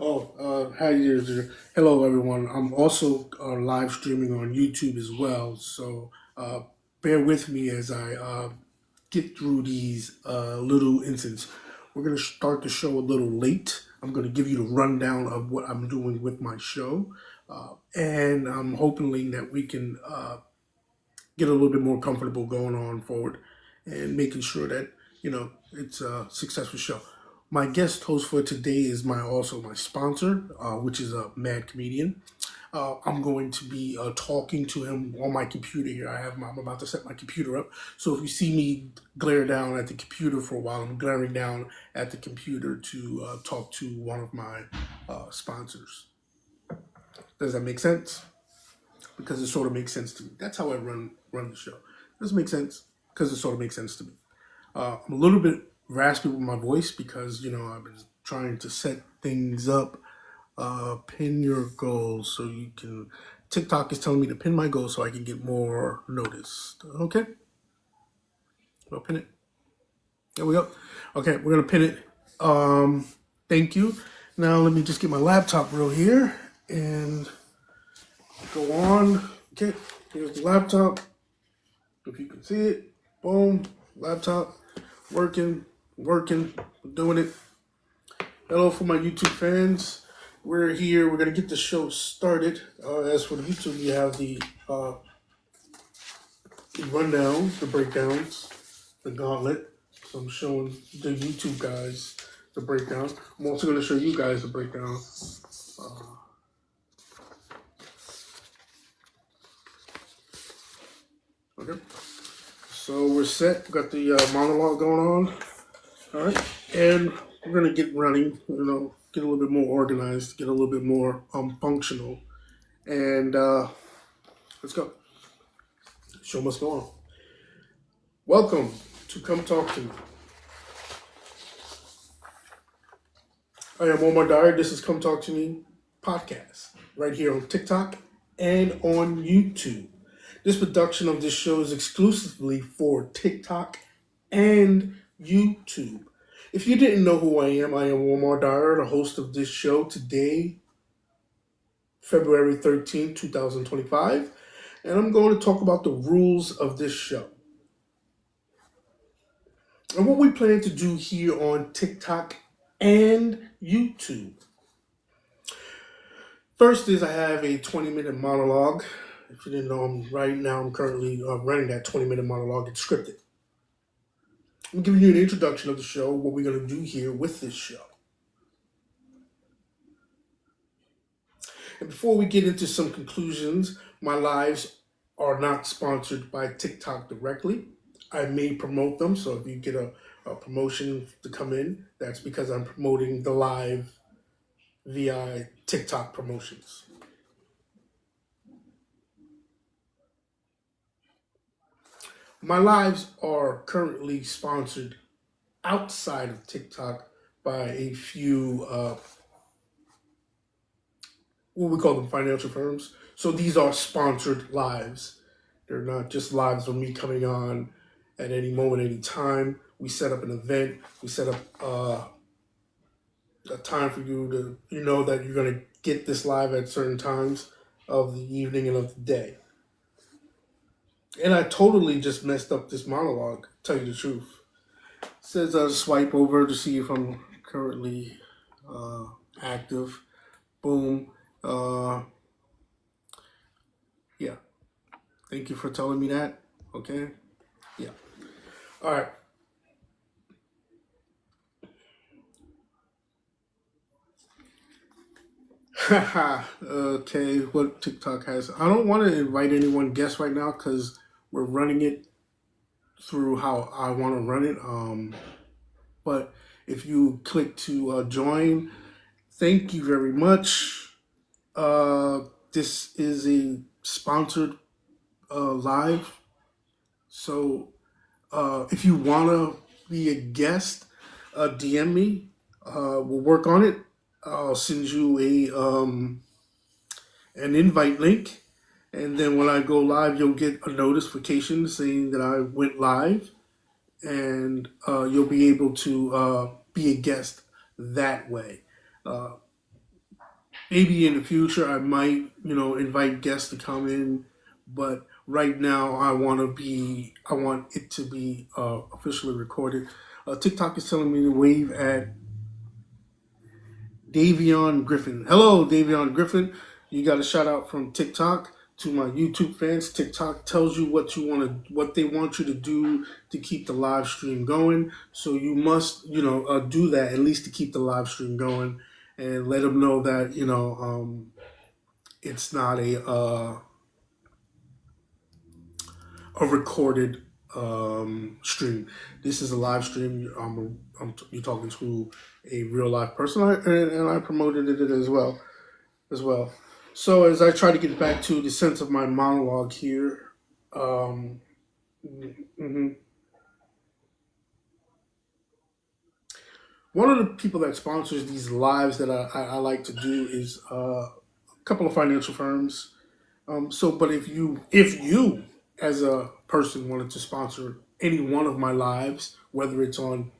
Hi, hello everyone. I'm also live streaming on YouTube as well, so bear with me as I get through these little incidents. We're going to start the show a little late. I'm going to give you the rundown of what I'm doing with my show, and I'm hoping that we can get a little bit more comfortable going on forward and making sure that it's a successful show. My guest host for today is my sponsor, which is a mad comedian. I'm going to be talking to him on my computer here. I'm about to set my computer up. So if you see me glare down at the computer for a while, I'm glaring down at the computer to talk to one of my sponsors. Does that make sense? Because it sort of makes sense to me. That's how I run the show. Does it make sense? Because it sort of makes sense to me. I'm a little bit raspy with my voice because I've been trying to set things up. Pin your goals so you can. TikTok is telling me to pin my goals so I can get more noticed. Okay, I'll pin it. There we go. Okay, we're gonna pin it. Thank you. Now let me just get my laptop real here and go on. Okay, here's the laptop. If you can see it, boom, laptop, working, doing it. Hello for my YouTube fans. We're here. We're gonna get the show started. As for the YouTube, you have the rundown, the breakdowns, the gauntlet. So I'm showing the YouTube guys the breakdown. I'm also gonna show you guys the breakdown. Okay. So we're set. We got the monologue going on. All right, and we're gonna get running. Get a little bit more organized, get a little bit more functional, and let's go. Show must go on. Welcome to Come Talk to Me. I am Omar Dyer. This is Come Talk to Me podcast right here on TikTok and on YouTube. This production of this show is exclusively for TikTok and YouTube. If you didn't know who I am Omar Dyer, the host of this show today, February 13th, 2025, and I'm going to talk about the rules of this show. And what we plan to do here on TikTok and YouTube. First is I have a 20-minute monologue. If you didn't know, I'm currently running that 20-minute monologue. It's scripted. I'm giving you an introduction of the show, what we're going to do here with this show. And before we get into some conclusions, my lives are not sponsored by TikTok directly. I may promote them, so if you get a promotion to come in, that's because I'm promoting the live via TikTok promotions. My lives are currently sponsored outside of TikTok by a few, what we call them, financial firms. So these are sponsored lives. They're not just lives of me coming on at any moment, any time. We set up an event. We set up a time for you to, that you're going to get this live at certain times of the evening and of the day. And I totally just messed up this monologue, tell you the truth. It says swipe over to see if I'm currently active. Boom. Yeah. Thank you for telling me that. Okay. Yeah. All right. Okay. What TikTok has? I don't want to invite anyone guest right now because we're running it through how I want to run it. But if you click to join, thank you very much. This is a sponsored live. So if you want to be a guest, DM me. We'll work on it. I'll send you an invite link. And then when I go live, you'll get a notification saying that I went live. And you'll be able to be a guest that way. Maybe in the future I might, invite guests to come in, but right now I want it to be officially recorded. TikTok is telling me to wave at Davion Griffin. Hello, Davion Griffin. You got a shout out from TikTok to my YouTube fans. TikTok tells you what they want you to do to keep the live stream going. So you must, do that at least to keep the live stream going, and let them know that it's not a recorded stream. This is a live stream. You're talking to a real live person, and I promoted it as well. So as I try to get back to the sense of my monologue here, um, mhm. One of the people that sponsors these lives that I like to do is a couple of financial firms. But if you as a person wanted to sponsor any one of my lives, whether it's on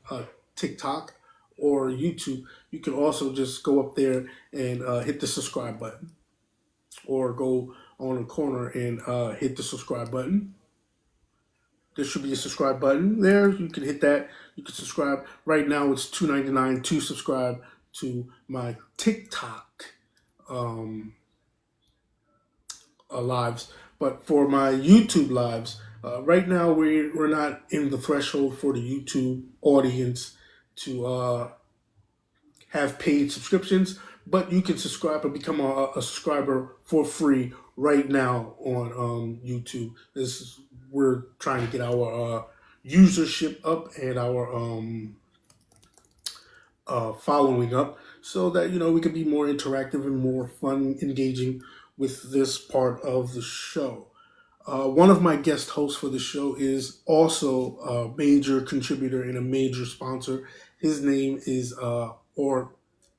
TikTok or YouTube, you can also just go up there and hit the subscribe button, or go on a corner and hit the subscribe button. There should be a subscribe button there. You can hit that. You can subscribe. Right now, it's $2.99 to subscribe to my TikTok um, lives. But for my YouTube lives, right now we're not in the threshold for the YouTube audience to have paid subscriptions, but you can subscribe and become a subscriber for free right now on YouTube. We're trying to get our usership up and our following up, so that we can be more interactive and more fun, engaging with this part of the show. One of my guest hosts for the show is also a major contributor and a major sponsor. His name is, or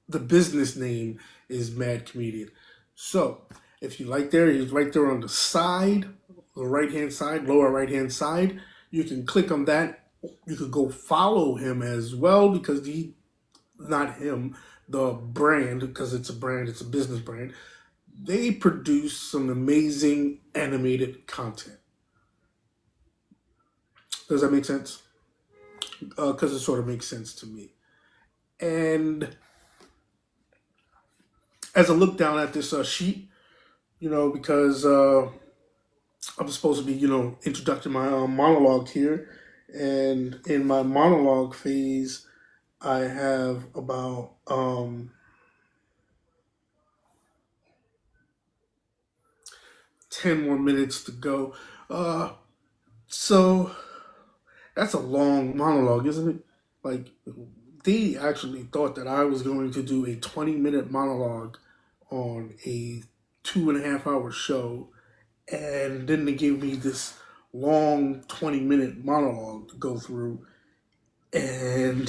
the business name is Mad Comedian. So if you like there, he's right there on the side, the right hand side, lower right hand side. You can click on that. You could go follow him as well, because not him, the brand, because it's a brand, it's a business brand. They produce some amazing animated content. Does that make sense? Because it sort of makes sense to me. And as I look down at this sheet, because I'm supposed to be, introducing my monologue here. And in my monologue phase, I have about 10 more minutes to go. So that's a long monologue, isn't it? Like, they actually thought that I was going to do a 20-minute monologue on a 2.5 hour show, and then they gave me this long 20-minute monologue to go through, and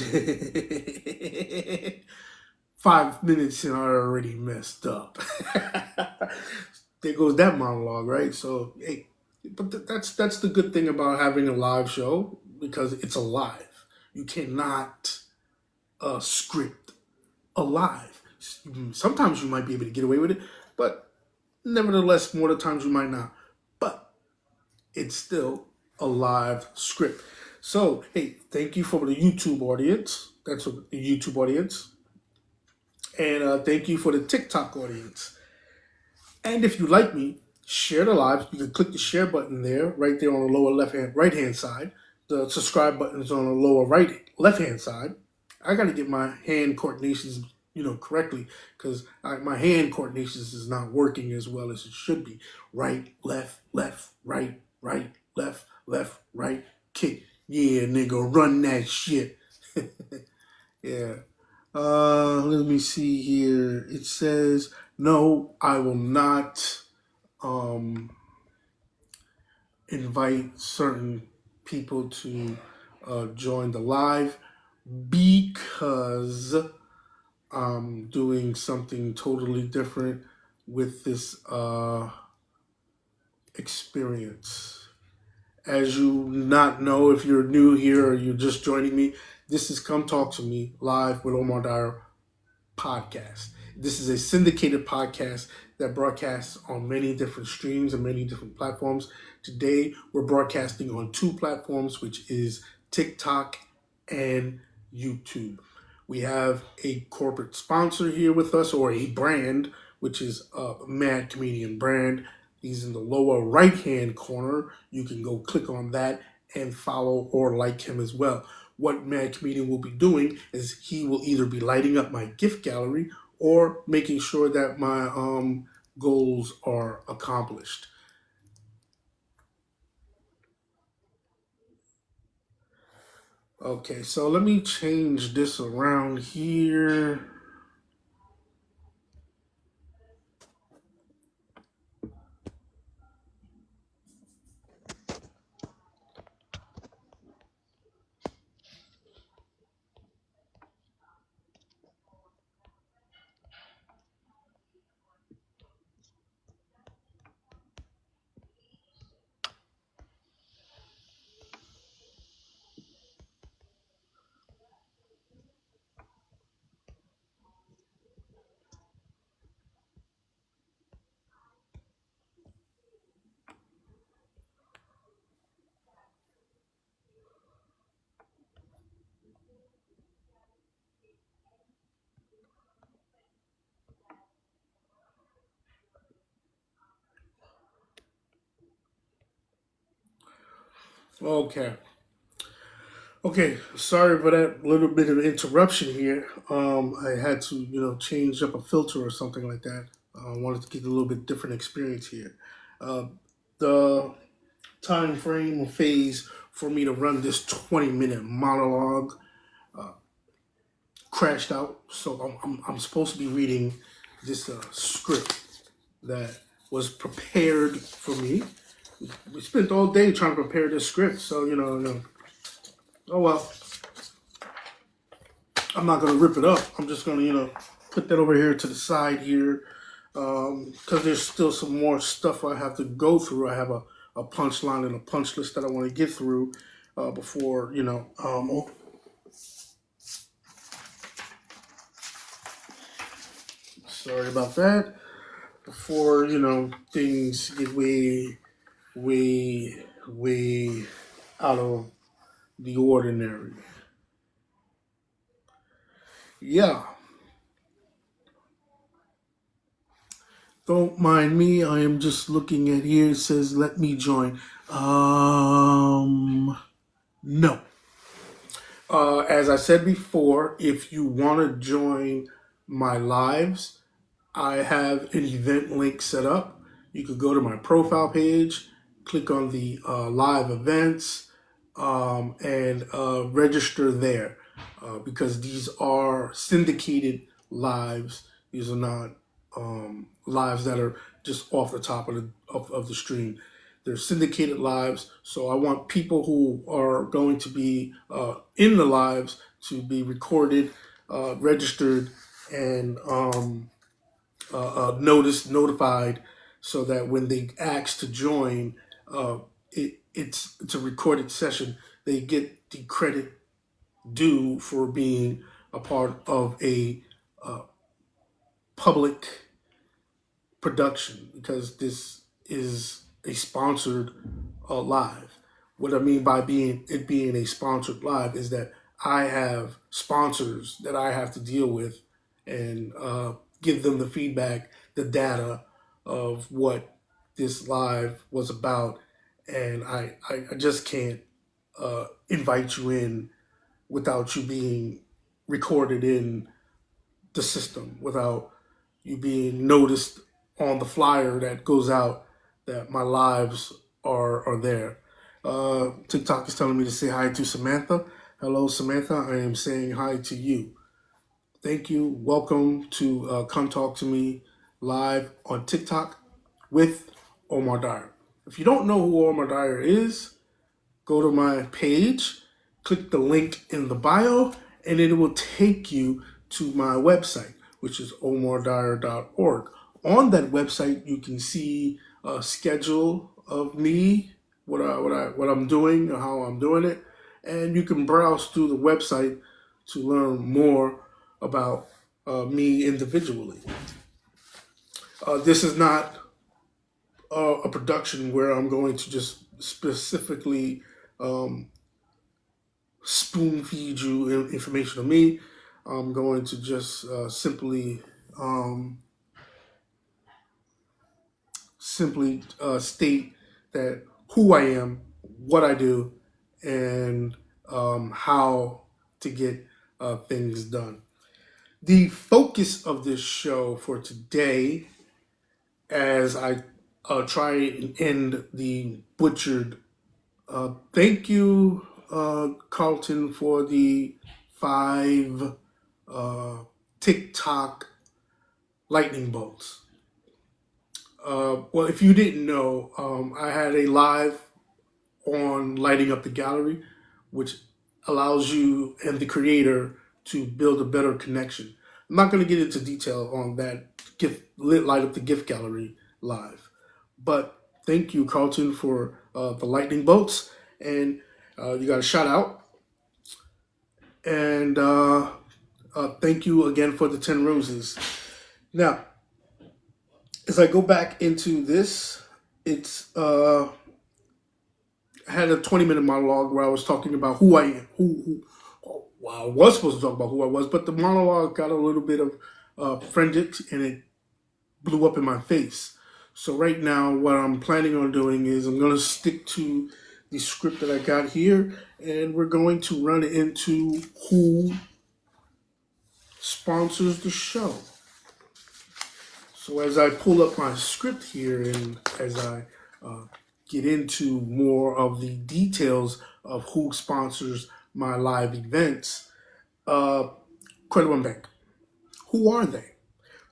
5 minutes and I already messed up. There goes that monologue, right? So, hey, but that's the good thing about having a live show, because it's alive. You cannot script alive. Sometimes you might be able to get away with it, but nevertheless, more of the times you might not. But it's still a live script. So, hey, thank you for the YouTube audience. That's the YouTube audience. And thank you for the TikTok audience. And if you like me, share the live. You can click the share button there, right there on the lower right hand side. The subscribe button is on the lower left hand side. I got to get my hand coordinations, correctly, because my hand coordinations is not working as well as it should be. Right, left, right, left, right, kick. Yeah, nigga, run that shit. Yeah. Let me see here. It says, no, I will not invite certain people to join the live, because I'm doing something totally different with this experience. As you not know, if you're new here or you're just joining me, this is Come Talk to Me live with Omar Dyer podcast. This is a syndicated podcast that broadcasts on many different streams and many different platforms. Today, we're broadcasting on two platforms, which is TikTok and YouTube. We have a corporate sponsor here with us, or a brand, which is a Mad Comedian brand. He's in the lower right hand corner. You can go click on that and follow or like him as well. What Mad Comedian will be doing is he will either be lighting up my gift gallery or making sure that my goals are accomplished. Okay, so let me change this around here. Okay. Okay, sorry for that little bit of interruption here. I had to, change up a filter or something like that. I wanted to get a little bit different experience here. Uh, the time frame or phase for me to run this 20-minute monologue crashed out. So I'm supposed to be reading this script that was prepared for me. We spent all day trying to prepare this script. So, oh well, I'm not going to rip it up. I'm just going to, put that over here to the side here. Because there's still some more stuff I have to go through. I have a punchline and a punch list that I want to get through before, sorry about that. Before, things get way, way out of the ordinary. Yeah, don't mind me. I am just looking at here. It says, let me join. No. As I said before, if you want to join my lives, I have an event link set up. You could go to my profile page, click on the live events, and register there because these are syndicated lives. These are not lives that are just off the top of the stream. They're syndicated lives, so I want people who are going to be in the lives to be recorded, registered, and notified, so that when they ask to join, it's a recorded session. They get the credit due for being a part of a public production, because this is a sponsored live. What I mean by being a sponsored live is that I have sponsors that I have to deal with and give them the feedback, the data of what this live was about, and I just can't invite you in without you being recorded in the system, without you being noticed on the flyer that goes out that my lives are there. TikTok is telling me to say hi to Samantha. Hello, Samantha. I am saying hi to you. Thank you. Welcome to Come Talk to Me live on TikTok with Omar Dyer. If you don't know who Omar Dyer is, go to my page, click the link in the bio, and it will take you to my website, which is omardyer.org. On that website, you can see a schedule of me, what I'm doing, how I'm doing it, and you can browse through the website to learn more about me individually. This is not a production where I'm going to just specifically um, spoon feed you information on me. I'm going to just um, simply state that who I am, what I do, and how to get things done. The focus of this show for today, as I try and end the butchered, thank you, Carlton, for the 5 uh, TikTok lightning bolts. Well, if you didn't know, I had a live on lighting up the gallery, which allows you and the creator to build a better connection. I'm not going to get into detail on that gift light up the gift gallery live, but thank you, Carlton, for the lightning bolts, and you got a shout out, and thank you again for the 10 roses. Now, as I go back into this, it's I had a 20-minute monologue where I was talking about who I am, well, I was supposed to talk about who I was, but the monologue got a little bit of frenzied and it blew up in my face. So right now, what I'm planning on doing is I'm going to stick to the script that I got here, and we're going to run into who sponsors the show. So as I pull up my script here and as I get into more of the details of who sponsors my live events, Credit One Bank. Who are they?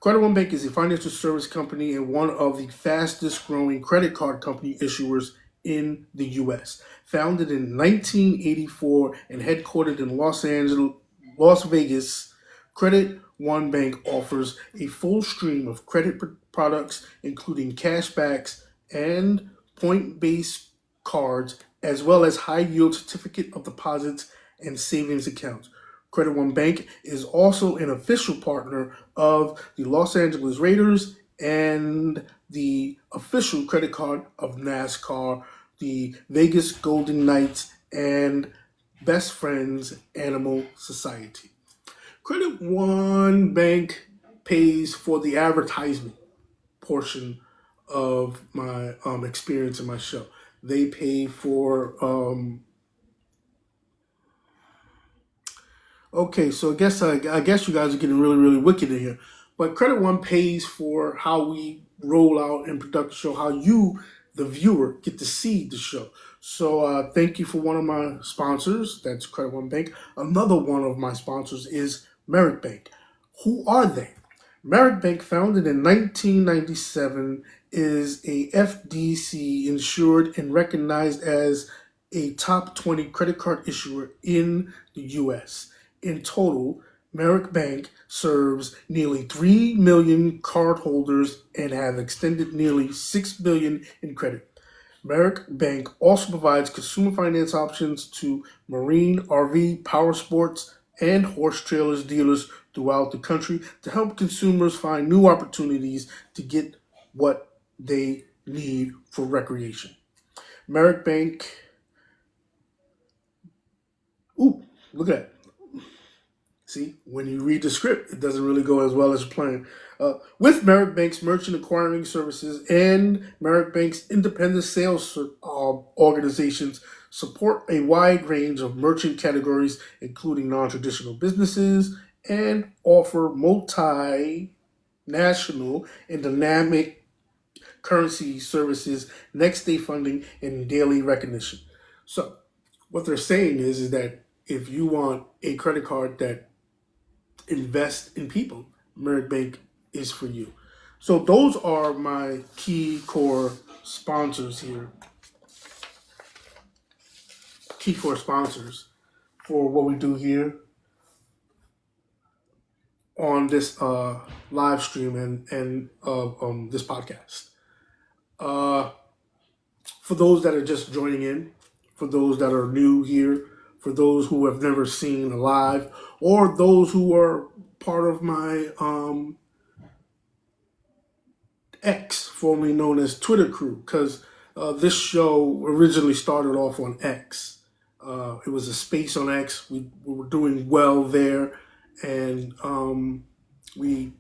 Credit One Bank is a financial service company and one of the fastest growing credit card company issuers in the U.S. Founded in 1984 and headquartered in Las Vegas, Credit One Bank offers a full stream of credit products, including cashbacks and point-based cards, as well as high-yield certificate of deposits and savings accounts. Credit One Bank is also an official partner of the Los Angeles Raiders and the official credit card of NASCAR, the Vegas Golden Knights, and Best Friends Animal Society. Credit One Bank pays for the advertisement portion of my experience in my show. They pay for okay, so I guess you guys are getting really wicked in here. But Credit One pays for how we roll out and product the show, how you, the viewer, get to see the show. So thank you for one of my sponsors. That's Credit One Bank. Another one of my sponsors is Merrick Bank. Who are they? Merrick Bank, founded in 1997, is a FDC insured and recognized as a top 20 credit card issuer in the U.S. In total, Merrick Bank serves nearly 3 million cardholders and have extended nearly 6 billion in credit. Merrick Bank also provides consumer finance options to marine, RV, power sports, and horse trailers dealers throughout the country to help consumers find new opportunities to get what they need for recreation. Merrick Bank, ooh, look at that. See, when you read the script, it doesn't really go as well as planned. With Merrick Bank's merchant acquiring services and Merrick Bank's independent sales organizations support a wide range of merchant categories, including non-traditional businesses, and offer multinational and dynamic currency services, next day funding, and daily recognition. So, what they're saying is that if you want a credit card that invest in people, Merrick Bank is for you. So those are my key core sponsors here. Key core sponsors for what we do here on this live stream and this podcast. Uh, for those that are just joining in, for those that are new here, for those who have never seen a live, or those who are part of my X, formerly known as Twitter crew, because this show originally started off on X. It was a space on X. We were doing well there, and we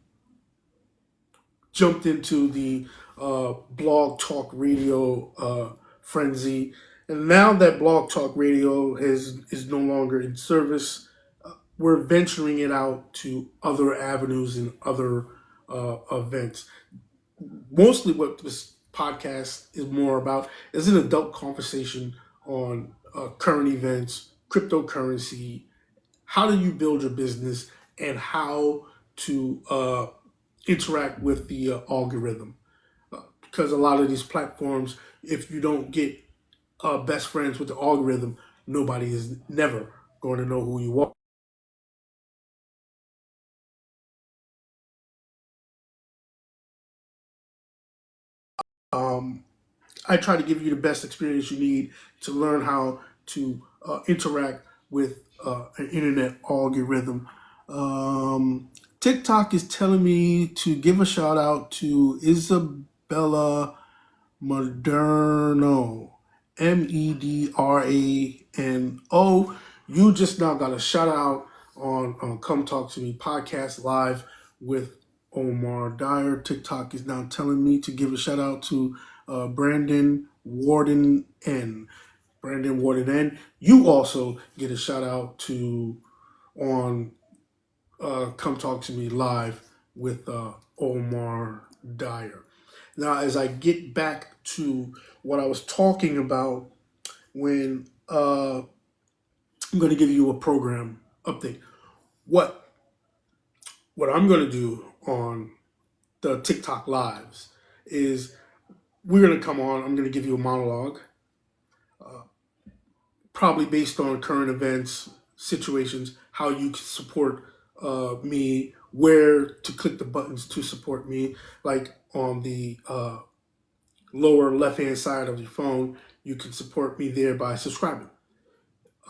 jumped into the blog talk radio frenzy. And now that blog talk radio is no longer in service, we're venturing it out to other avenues and other events. Mostly what this podcast is more about is an adult conversation on current events, cryptocurrency, how do you build your business, and how to interact with the algorithm. Because a lot of these platforms, if you don't get best friends with the algorithm, nobody is never going to know who you are. Um, I try to give you the best experience you need to learn how to interact with an internet algorithm. TikTok is telling me to give a shout out to Isabella Moderno, Medrano. You just now got a shout out on Come Talk to Me podcast live with Omar Dyer. TikTok is now telling me to give a shout out to Brandon Warden N. Brandon Warden N. You also get a shout out to on Come Talk to Me live with Omar Dyer. Now, as I get back to what I was talking about when I'm going to give you a program update. What what I'm going to do on the TikTok lives is we're going to come on. I'm going to give you a monologue, probably based on current events, situations, how you can support me, where to click the buttons to support me, like on the lower left hand side of your phone. You can support me there by subscribing.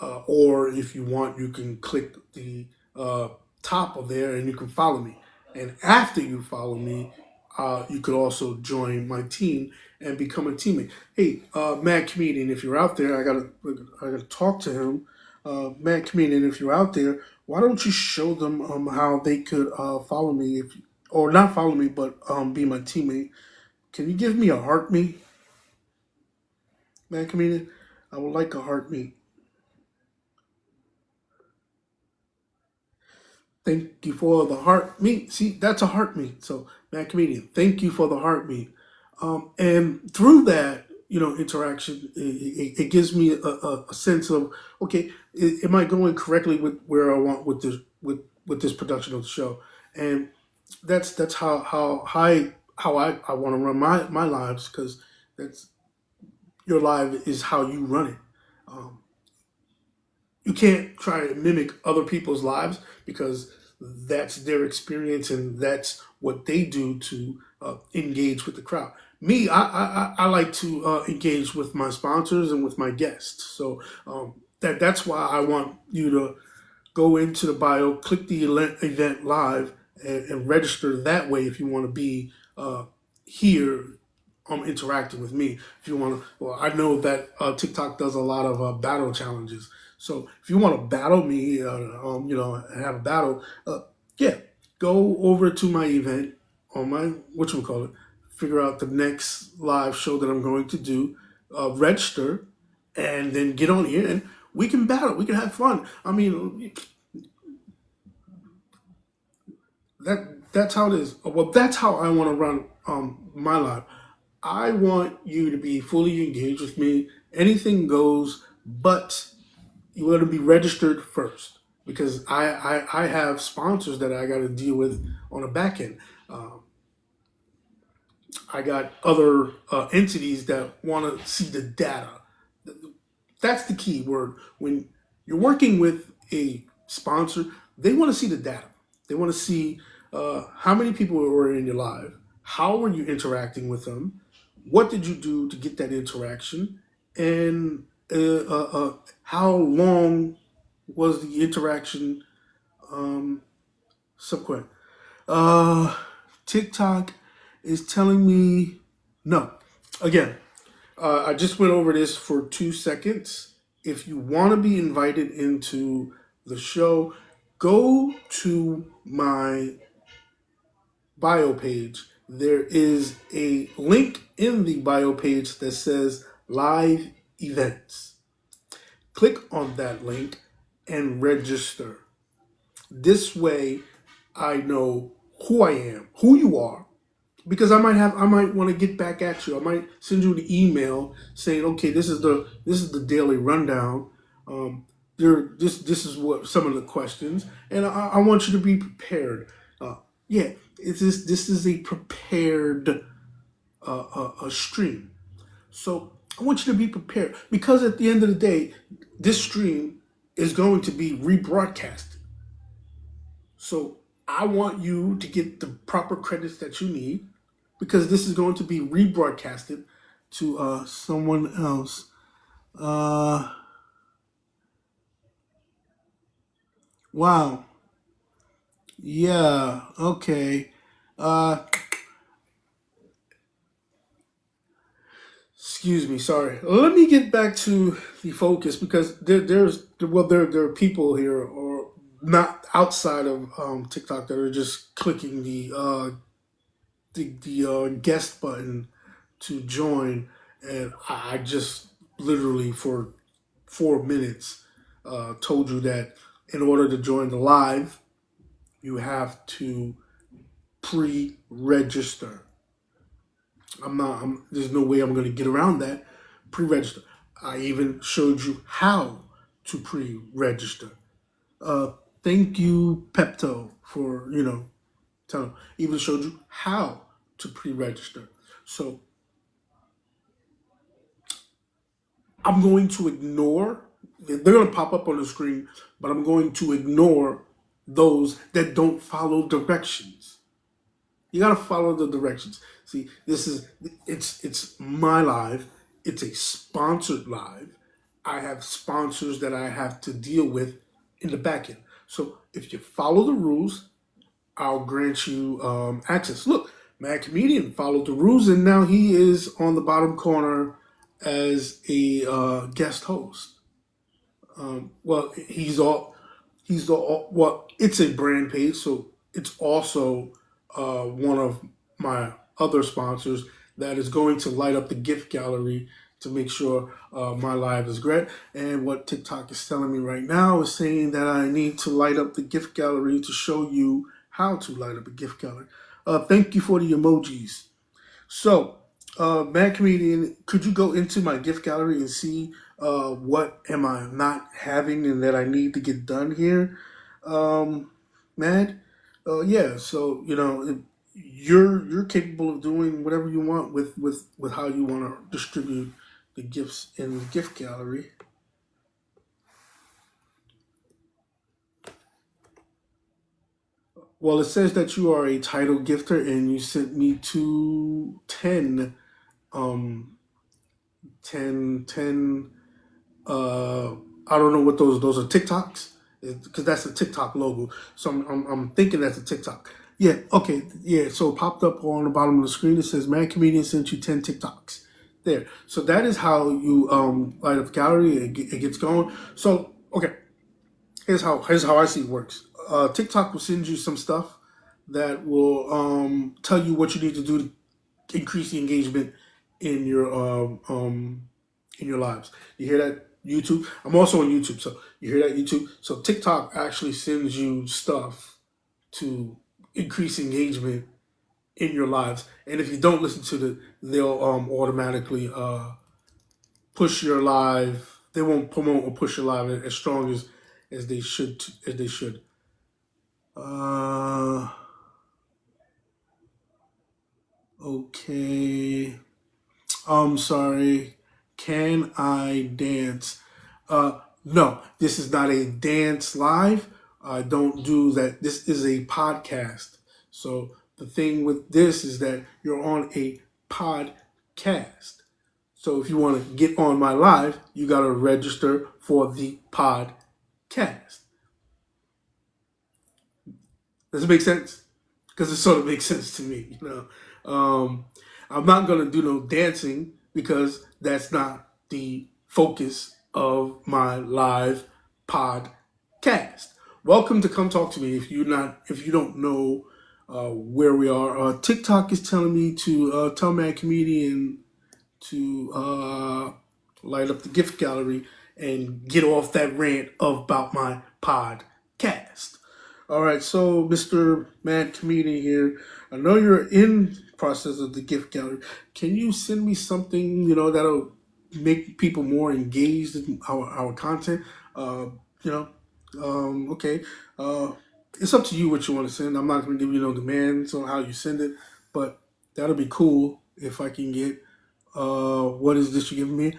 Or if you want, you can click the uh, top of there and you can follow me. And after you follow me, you could also join my team and become a teammate. Hey, Mad Comedian, if you're out there, I gotta talk to him. Mad Comedian, if you're out there, why don't you show them how they could follow me, if or not follow me, but be my teammate? Can you give me a heart me, Mad Comedian? I would like a heart me. Thank you for the heart meat. See, that's a heart meat. So, Mad Comedian, thank you for the heart meat. And through that, interaction, it gives me a sense of, okay, am I going correctly with where I want with with this production of the show? And that's how I want to run my lives, because that's your life is how you run it. Um, you can't try to mimic other people's lives, because that's their experience and that's what they do to engage with the crowd. Me, I like to engage with my sponsors and with my guests. So that's why I want you to go into the bio, click the event live, and register that way if you want to be here interacting with me. If you want to, well, I know that TikTok does a lot of battle challenges. So if you want to battle me, and have a battle, yeah, go over to my event on my call it. Figure out the next live show that I'm going to do, register, and then get on here and we can battle. We can have fun. I mean, that's how it is. Well, that's how I want to run my life. I want you to be fully engaged with me. Anything goes, but you got to be registered first, because I have sponsors that I got to deal with on the back end. Um, I got other entities that want to see the data. That's the key word. When you're working with a sponsor, they want to see the data. They want to see how many people were in your life, how were you interacting with them, what did you do to get that interaction, and how long was the interaction subsequent. Uh, TikTok is telling me no. Again, I just went over this for 2 seconds. If you want to be invited into the show, go to my bio page. There is a link in the bio page that says live events. Click on that link and register. This way, I know who I am, who you are, because I might want to get back at you. I might send you an email saying, okay, this is the daily rundown. This is what some of the questions, and I want you to be prepared. Yeah, this is a prepared a stream. So I want you to be prepared because at the end of the day, this stream is going to be rebroadcast. So I want you to get the proper credits that you need because this is going to be rebroadcasted to someone else. Uh, wow. Yeah. Okay. Uh, excuse me. Sorry. Let me get back to the focus because there are people here or not outside of TikTok that are just clicking the guest button to join, and I just literally for 4 minutes told you that in order to join the live, you have to pre-register. I'm not. There's no way I'm going to get around that. Pre-register. I even showed you how to pre-register. Uh, Thank you, Pepto, for telling. Even showed you how to pre-register. So I'm going to ignore, they're going to pop up on the screen, but I'm going to ignore those that don't follow directions. You got to follow the directions. See, it's my live. It's a sponsored live. I have sponsors that I have to deal with in the back end. So if you follow the rules, I'll grant you access. Look, Mad Comedian followed the rules, and now he is on the bottom corner as a guest host. Well, well. It's a brand page, so it's also one of my other sponsors that is going to light up the gift gallery to make sure my live is great. And what TikTok is telling me right now is saying that I need to light up the gift gallery to show you how to light up a gift gallery. Thank you for the emojis. So, Mad Comedian, could you go into my gift gallery and see what am I not having and that I need to get done here? Mad, yeah. So you're capable of doing whatever you want with how you want to distribute the gifts in the gift gallery. Well, it says that you are a title gifter and you sent me to 10, um, 10. I don't know what those are TikToks because that's a TikTok logo. So I'm thinking that's a TikTok. Yeah. Okay. Yeah. So it popped up on the bottom of the screen. It says "Man Comedian sent you 10 TikToks." There. So that is how you light up gallery. It gets going. So okay. Here's how I see it works. TikTok will send you some stuff that will tell you what you need to do to increase the engagement in your lives. You hear that, YouTube? I'm also on YouTube, so you hear that, YouTube? So TikTok actually sends you stuff to increase engagement in your lives, and if you don't listen to they'll automatically push your live. They won't promote or push your live as strong as they should. As they should. Uh, okay. I'm sorry. Can I dance? No, this is not a dance live. I don't do that. This is a podcast. So the thing with this is that you're on a podcast. So if you want to get on my live, you got to register for the podcast. Does it make sense? Because it sort of makes sense to me. I'm not gonna do no dancing because that's not the focus of my live podcast. Welcome to Come Talk to Me. If you don't know where we are, TikTok is telling me to tell Mad Comedian to light up the gift gallery and get off that rant about my podcast. All right, so Mr. Mad Comedian here, I know you're in process of the gift gallery. Can you send me something that'll make people more engaged in our content? You know, okay. It's up to you what you want to send. I'm not going to give you no demands on how you send it, but that'll be cool if I can get what is this you're giving me?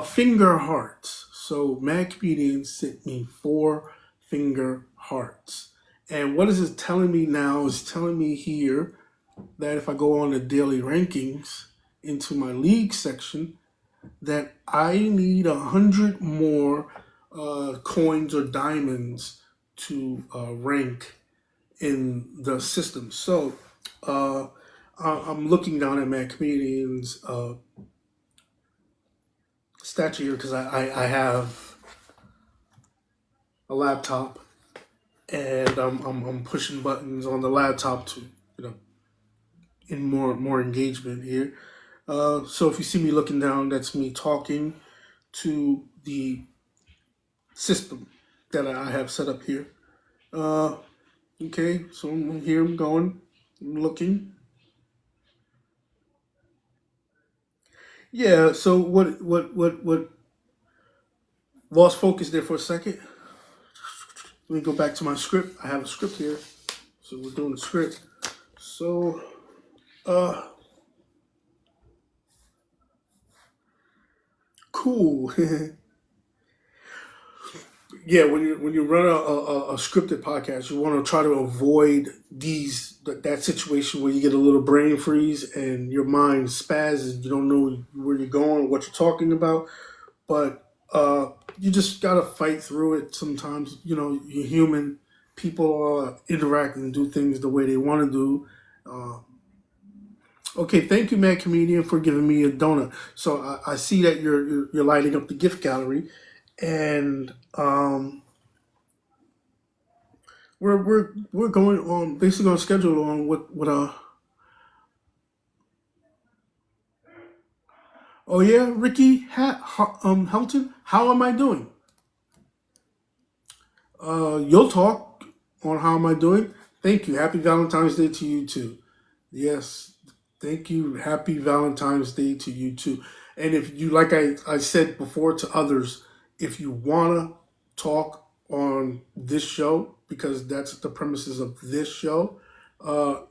Finger hearts. So Mad Comedian sent me 4 finger hearts. And what is it telling me now is telling me here that if I go on the daily rankings into my league section, that I need 100 more coins or diamonds to rank in the system. So I'm looking down at Mad Comedian's statue here because I have a laptop and I'm pushing buttons on the laptop to in more engagement here. So if you see me looking down, that's me talking to the system that I have set up here. Okay, so I'm here. I'm going. I'm looking. Yeah. So what? Lost focus there for a second. Let me go back to my script. I have a script here. So we're doing the script. So, uh, cool. Yeah, when you run a scripted podcast, you want to try to avoid that situation where you get a little brain freeze and your mind spazzes. You don't know where you're going, what you're talking about, but you just gotta fight through it. Sometimes you're human. People interact and do things the way they want to do. Okay, thank you, Mad Comedian, for giving me a donut. So I see that you're lighting up the gift gallery, and we're going on basically on schedule on what oh yeah, Ricky Helton, how am I doing? You'll talk on how am I doing. Thank you. Happy Valentine's Day to you too. Yes, thank you. Happy Valentine's Day to you too. And if you, like I said before to others, if you want to talk on this show, because that's the premises of this show,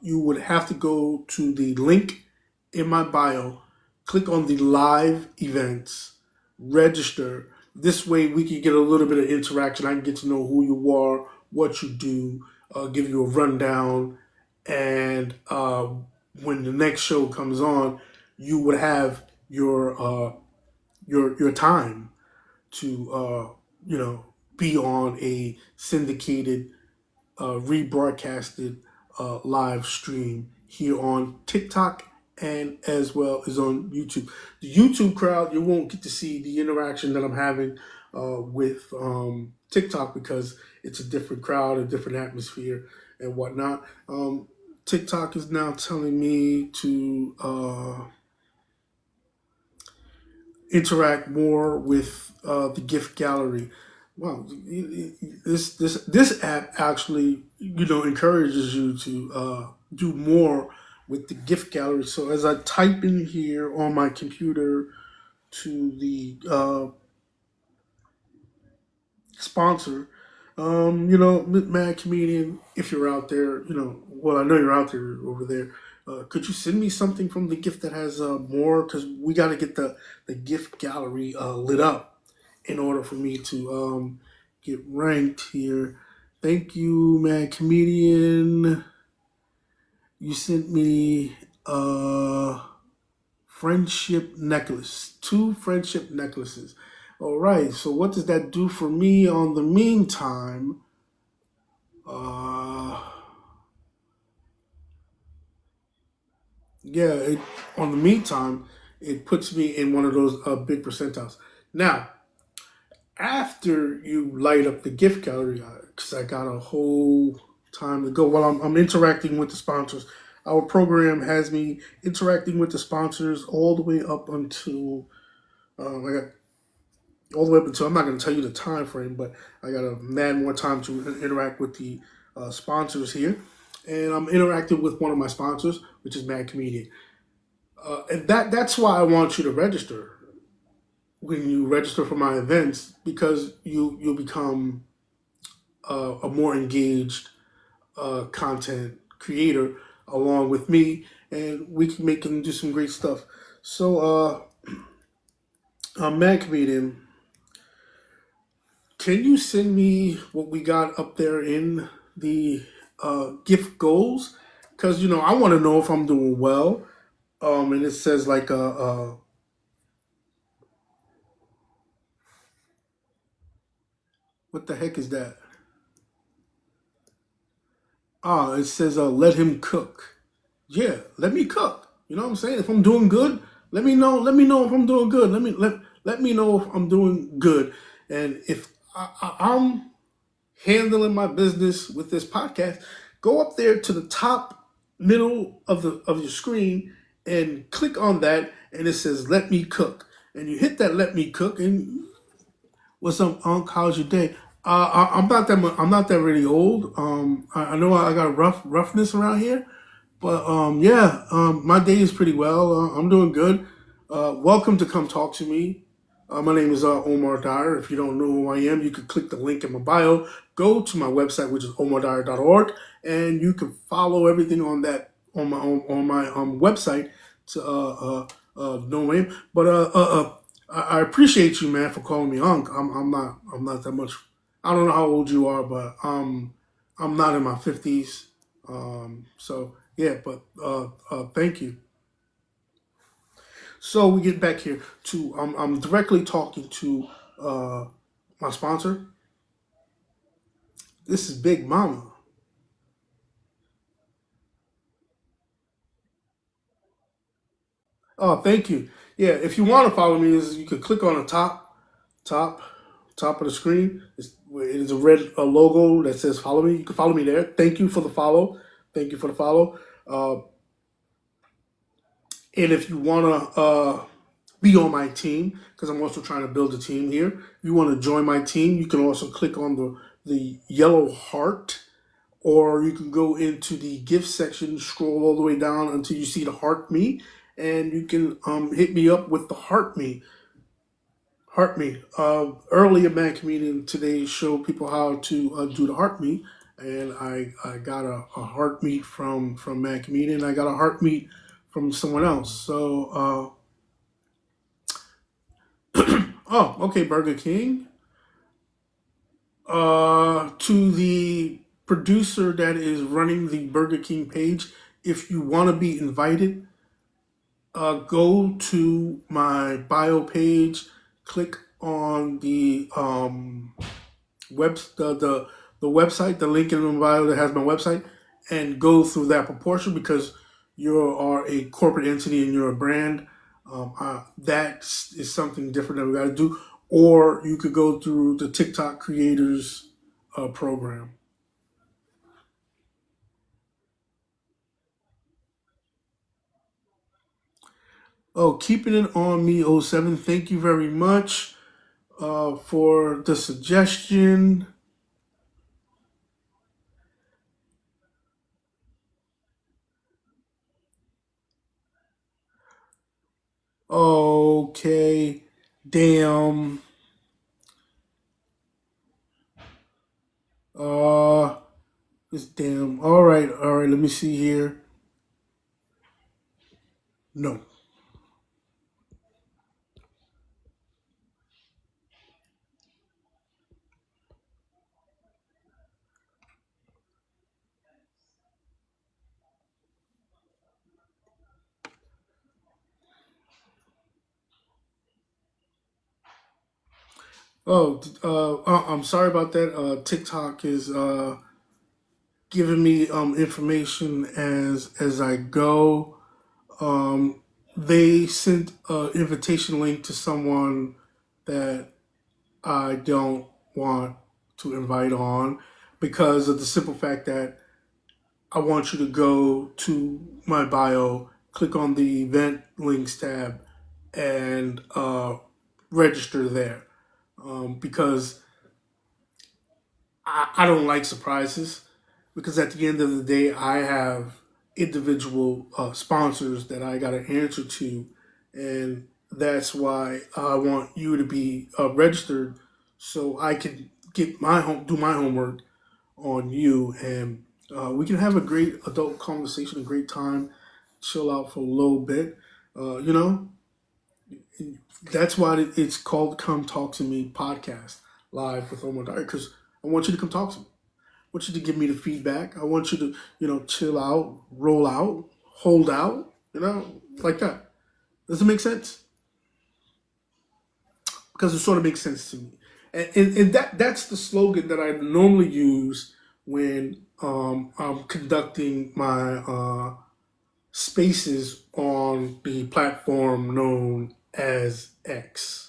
you would have to go to the link in my bio, click on the live events, register. This way we can get a little bit of interaction. I can get to know who you are, what you do, give you a rundown, and when the next show comes on, you would have your time to be on a syndicated rebroadcasted live stream here on TikTok and as well as on YouTube. The YouTube crowd, you won't get to see the interaction that I'm having with TikTok because it's a different crowd, a different atmosphere, and whatnot. TikTok is now telling me to interact more with the gift gallery. Wow, this app actually encourages you to do more with the gift gallery. So as I type in here on my computer to the sponsor, Mad Comedian, if you're out there, well, I know you're out there over there. Could you send me something from the gift that has more? Because we got to get the gift gallery lit up in order for me to get ranked here. Thank you, Mad Comedian. You sent me a friendship necklace, 2 friendship necklaces. All right, so what does that do for me on the meantime? Uh, yeah, on the meantime, it puts me in one of those big percentiles. Now, after you light up the gift gallery, because I got a whole time to go while I'm interacting with the sponsors. Our program has me interacting with the sponsors all the way up until I got all the way up until I'm not going to tell you the time frame, but I got a mad more time to interact with the sponsors here, and I'm interacting with one of my sponsors, which is Mad Comedian, and that's why I want you to register when you register for my events because you'll become a more engaged content creator along with me, and we can make and do some great stuff. So, Mad Comedian, can you send me what we got up there in the gift goals? Because I want to know if I'm doing well. And it says like what the heck is that? It says let him cook. Yeah, let me cook. You know what I'm saying? If I'm doing good, let me know. Let me know if I'm doing good. Let me know if I'm doing good. And if I'm handling my business with this podcast, go up there to the top middle of your screen and click on that, and it says "Let me cook." And you hit that "Let me cook," and what's up, Unc? How's your day? I'm not that I'm not that really old. I know I got roughness around here, but yeah, my day is pretty well. I'm doing good. Welcome to Come Talk to Me. My name is Omar Dyer. If you don't know who I am, you can click the link in my bio. Go to my website, which is omardyer.org, and you can follow everything on that on my website to know my name. But I appreciate you, man, for calling me Unc. I'm not that much. I don't know how old you are, but I'm not in my 50s. So yeah, but thank you. So we get back here to I'm directly talking to my sponsor. This is Big Mama. Oh, thank you. Yeah, if you want to follow me, is you can click on the top, top of the screen. It is a red logo that says follow me. You can follow me there. Thank you for the follow. Thank you for the follow. And if you want to be on my team, because I'm also trying to build a team here, if you want to join my team, you can also click on the yellow heart, or you can go into the gift section, scroll all the way down until you see the heart me, and you can hit me up with the heart me. Heart me. Earlier, Mad Comedian today showed people how to do the heart me, and I got a heart meet from Mad Comedian. I got a heart meet from someone else. So, oh, okay, Burger King. To the producer that is running the Burger King page, if you want to be invited, go to my bio page, click on the website, the link in the bio that has my website, and go through that proportion because you are a corporate entity and you're a brand. That is something different that we got to do. Or you could go through the TikTok creators program. Oh, keeping it on me, oh 07. Thank you very much for the suggestion. Okay, damn. Uh, this damn. All right. Let me see here. No. Oh, I'm sorry about that. TikTok is giving me information as I go. they sent an invitation link to someone that I don't want to invite on because of the simple fact that I want you to go to my bio, click on the event links tab, and register there. Because I don't like surprises. Because at the end of the day, I have individual sponsors that I got to answer to, and that's why I want you to be registered so I can do my homework on you, and we can have a great adult conversation, a great time, chill out for a little bit. You know, that's why it's called "Come Talk to Me" podcast live with Omar Dyer, because I want you to come talk to me. I want you to give me the feedback. I want you to, chill out, roll out, hold out, like that. Does it make sense? Because it sort of makes sense to me. And that's the slogan that I normally use when I'm conducting my spaces on the platform known as X.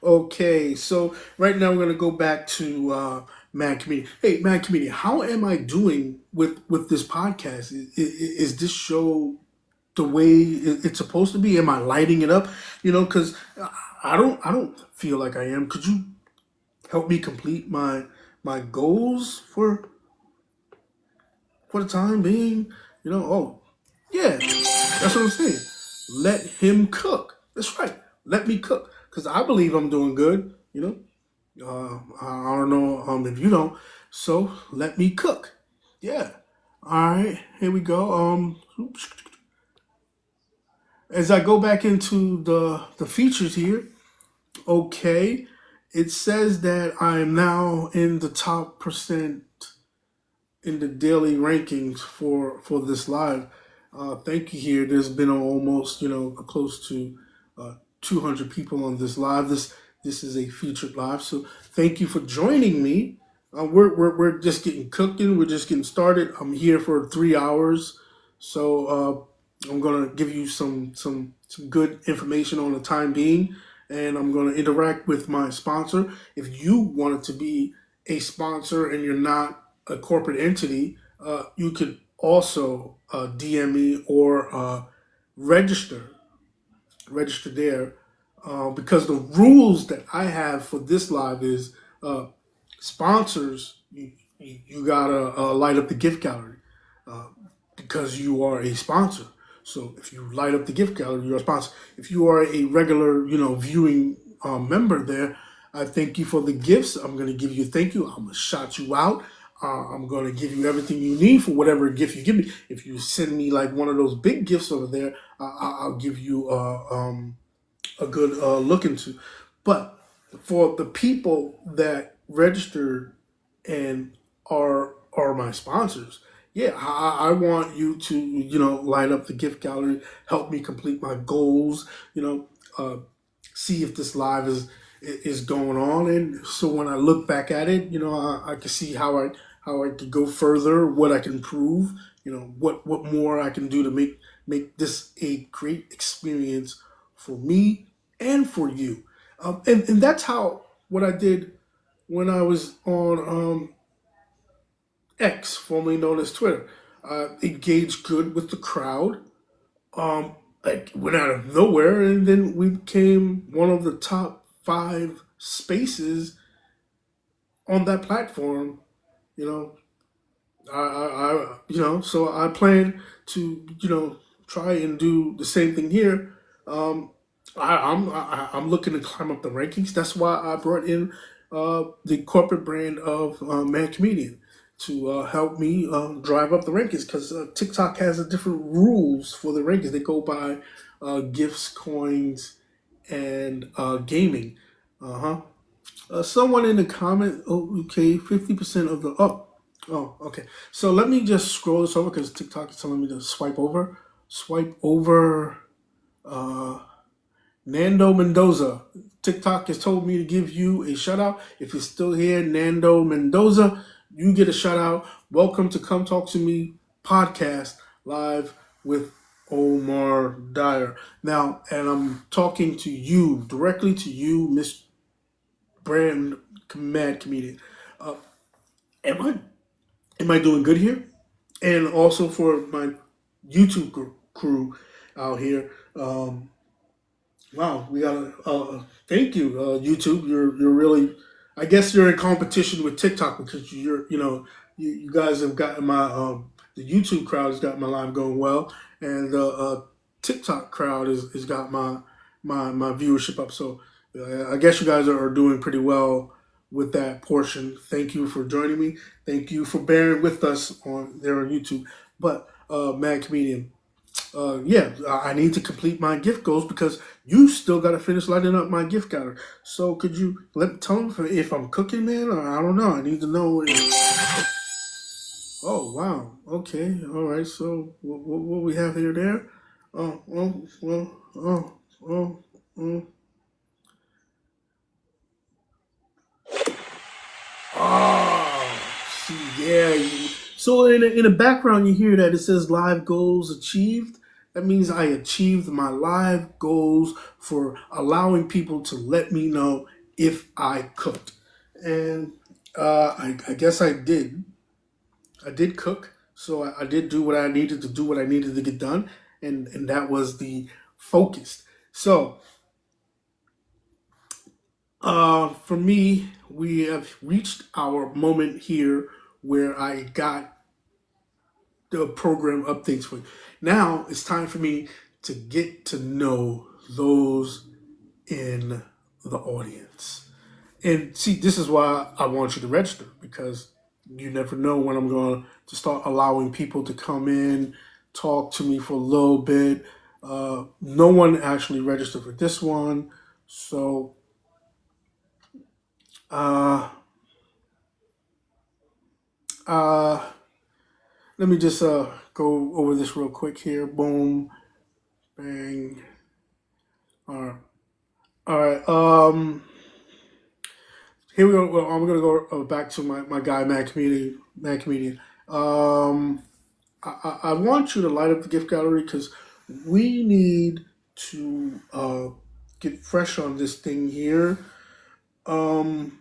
Okay, so right now we're gonna go back to Mad Comedian. Hey, Mad Comedian, how am I doing with this podcast? Is this show the way it's supposed to be? Am I lighting it up? Because I don't feel like I am. Could you help me complete my goals for the time being? Oh yeah, that's what I'm saying. Let him cook. That's right. Let me cook because I believe I'm doing good. I don't know if you don't. So let me cook. Yeah. All right. Here we go. As I go back into the features here, okay, it says that I am now in the top percent in the daily rankings for this live. Thank you. Here, there's been almost close to 200 people on this live. This is a featured live, so thank you for joining me. We're just getting cooking. We're just getting started. I'm here for 3 hours, so I'm gonna give you some good information on the time being, and I'm gonna interact with my sponsor. If you wanted to be a sponsor and you're not a corporate entity, you could also DM me or register register there, because the rules that I have for this live is sponsors. You gotta light up the gift gallery uh, because you are a sponsor. So if you light up the gift gallery, you're a sponsor. If you are a regular, viewing member there, I thank you for the gifts. I'm gonna give you a thank you. I'm gonna shout you out. I'm gonna give you everything you need for whatever gift you give me. If you send me like one of those big gifts over there, I'll give you a good look into. But for the people that registered and are my sponsors, yeah, I want you to line up the gift gallery, help me complete my goals, see if this live is going on, and so when I look back at it, I can see how I could go further, what I can improve, what more I can do to make this a great experience for me and for you. And that's how what I did when I was on X, formerly known as Twitter. Engaged good with the crowd. Like went out of nowhere, and then we became one of the top 5 spaces on that platform. You know, so I plan to, try and do the same thing here. Um, I'm looking to climb up the rankings. That's why I brought in the corporate brand of Mad Comedian to help me drive up the rankings because TikTok has a different rules for the rankings. They go by gifts, coins, and gaming. Uh huh. Someone in the comment, oh, okay, 50% of the, okay. So let me just scroll this over because TikTok is telling me to swipe over. Swipe over Nando Mendoza. TikTok has told me to give you a shout out. If you're still here, Nando Mendoza, you get a shout out. Welcome to Come Talk to Me podcast live with Omar Dyer. Now, and I'm talking to you, directly to you, Miss Brand Mad Comedian. Uh, am I doing good here? And also for my YouTube crew out here. Wow, we got to thank you, YouTube. You're really, I guess you're in competition with TikTok because you guys have gotten my the YouTube crowd has got my live going well, and the TikTok crowd is got my viewership up. So I guess you guys are doing pretty well with that portion. Thank you for joining me. Thank you for bearing with us on there on YouTube. But Mad Comedian, yeah, I need to complete my gift goals because you still got to finish lighting up my gift counter. So could you tell them if I'm cooking, man, or I don't know. I need to know. Oh wow, okay, all right. So what we have here there? Oh well oh oh. Oh, see, yeah. So in the background, you hear that it says live goals achieved. That means I achieved my live goals for allowing people to let me know if I cooked. And I guess I did. I did cook. So I did do what I needed to do, what I needed to get done. And that was the focus. So for me, we have reached our moment here where I got the program updates for you. Now it's time for me to get to know those in the audience. And see, this is why I want you to register because you never know when I'm going to start allowing people to come in, talk to me for a little bit. No one actually registered for this one. So, uh, uh, let me just go over this real quick here. Boom, bang. All right. All right. Here we go. Well, I'm gonna go back to my guy, Mad Comedian. Mad Comedian. Um, I want you to light up the gift gallery because we need to get fresh on this thing here. Um,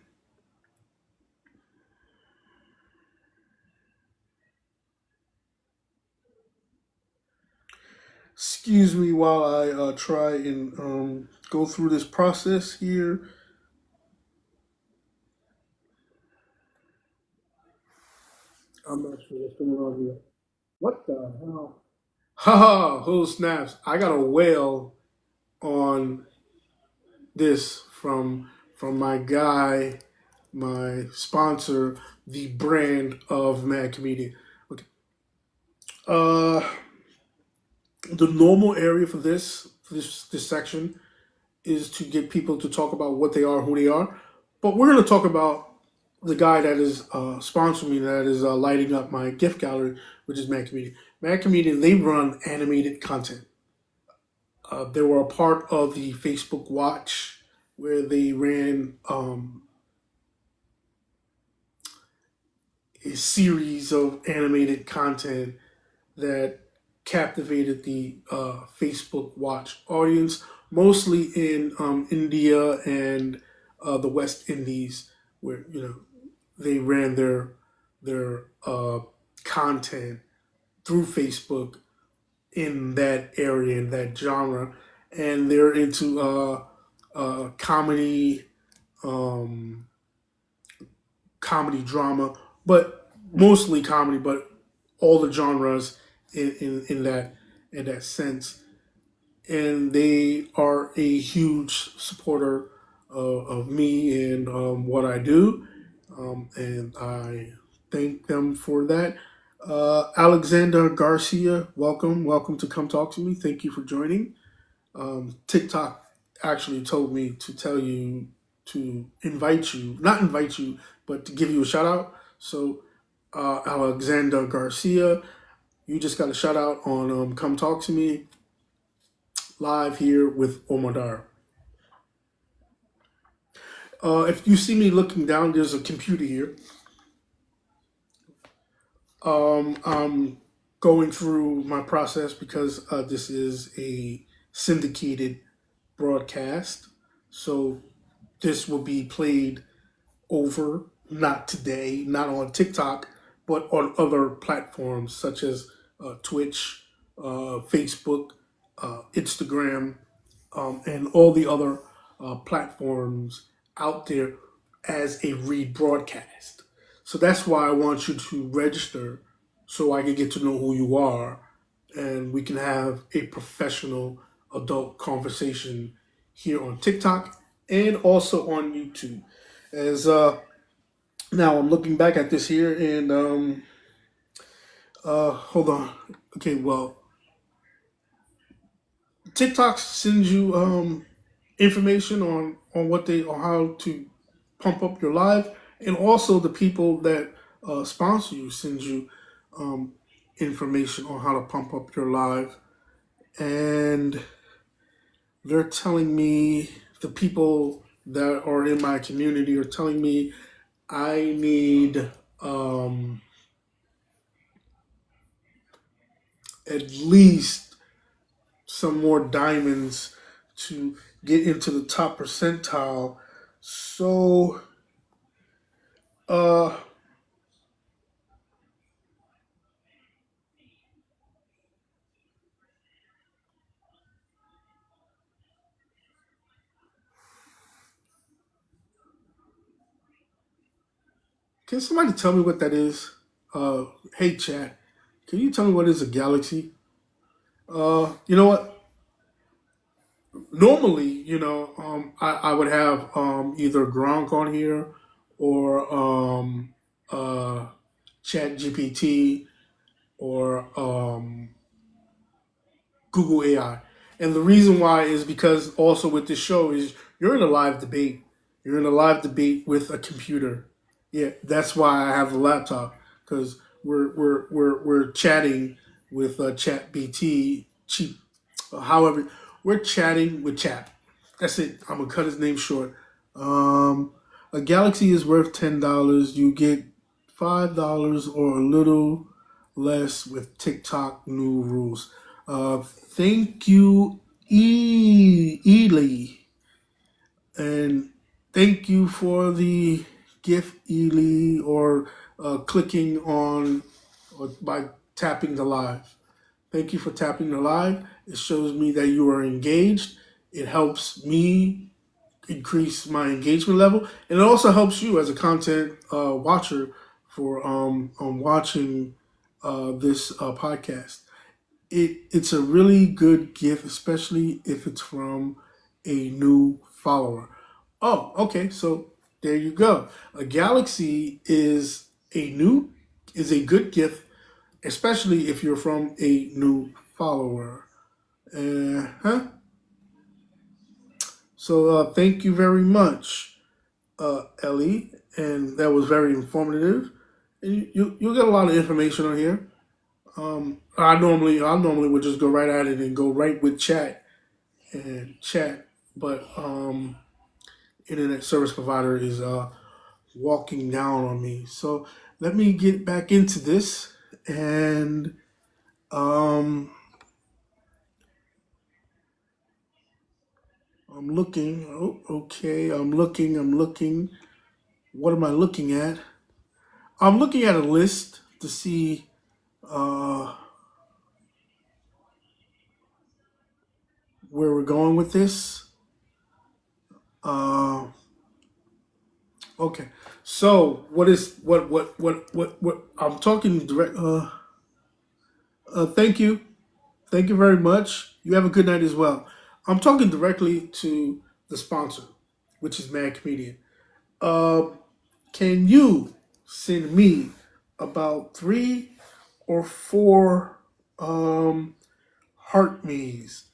excuse me while I try and go through this process here. I'm not sure what's going on here. What the hell? Ha ha! Who snaps? I got a whale on this from my guy, my sponsor, the brand of Mad Comedian. Okay. Uh, the normal area for this section is to get people to talk about what they are, who they are. But we're going to talk about the guy that is sponsoring me, that is lighting up my gift gallery, which is Mad Comedian. Mad Comedian, they run animated content. They were a part of the Facebook Watch where they ran a series of animated content that captivated the Facebook Watch audience, mostly in India and the West Indies, where they ran their content through Facebook in that area, in that genre, and they're into comedy, um, comedy drama, but mostly comedy, but all the genres in that sense. And they are a huge supporter of me and what I do, and I thank them for that. Alexander Garcia, welcome to Come Talk to Me. Thank you for joining. TikTok actually told me to tell you to invite you, not invite you, but to give you a shout out. So, Alexander Garcia, you just got a shout out on Come Talk to Me live here with Omar. If you see me looking down, there's a computer here. Um, um, going through my process because this is a syndicated broadcast. So this will be played over, not today, not on TikTok, but on other platforms such as Twitch, Facebook, Instagram, and all the other platforms out there as a rebroadcast. So that's why I want you to register so I can get to know who you are and we can have a professional adult conversation here on TikTok and also on YouTube. As now I'm looking back at this here and hold on. Okay, well, TikTok sends you information on what they on how to pump up your live, and also the people that sponsor you send you um, information on how to pump up your live, and they're telling me the people that are in my community are telling me I need at least some more diamonds to get into the top percentile. So, uh, can somebody tell me what that is? Hey, chat, can you tell me what is a galaxy? You know what? Normally, I would have either Gronk on here or Chat GPT or Google AI. And the reason why is because also with this show is you're in a live debate. You're in a live debate with a computer. Yeah, that's why I have the laptop because we're chatting with Chat BT. Cheap, however, we're chatting with Chat. That's it. I'm gonna cut his name short. Um, a galaxy is worth $10. You get $5 or a little less with TikTok new rules. Thank you, Ely, and thank you for the gift, Ely, or clicking on or by tapping the live. Thank you for tapping the live. It shows me that you are engaged. It helps me increase my engagement level, and it also helps you as a content watcher for watching this podcast. It's a really good gift, especially if it's from a new follower. Oh, okay, so there you go. A galaxy is a good gift, especially if you're from a new follower. Huh? So thank you very much, Ellie, and that was very informative. And you'll get a lot of information on here. I normally would just go right at it and go right with chat and chat, but internet service provider is walking down on me. So let me get back into this and um, I'm looking. Oh, okay. I'm looking. I'm looking. What am I looking at? I'm looking at a list to see uh, where we're going with this. Uh, okay. So what I'm talking direct. Thank you. Thank you very much. You have a good night as well. I'm talking directly to the sponsor, which is Mad Comedian. Uh, can you send me about 3 or 4 heart me's?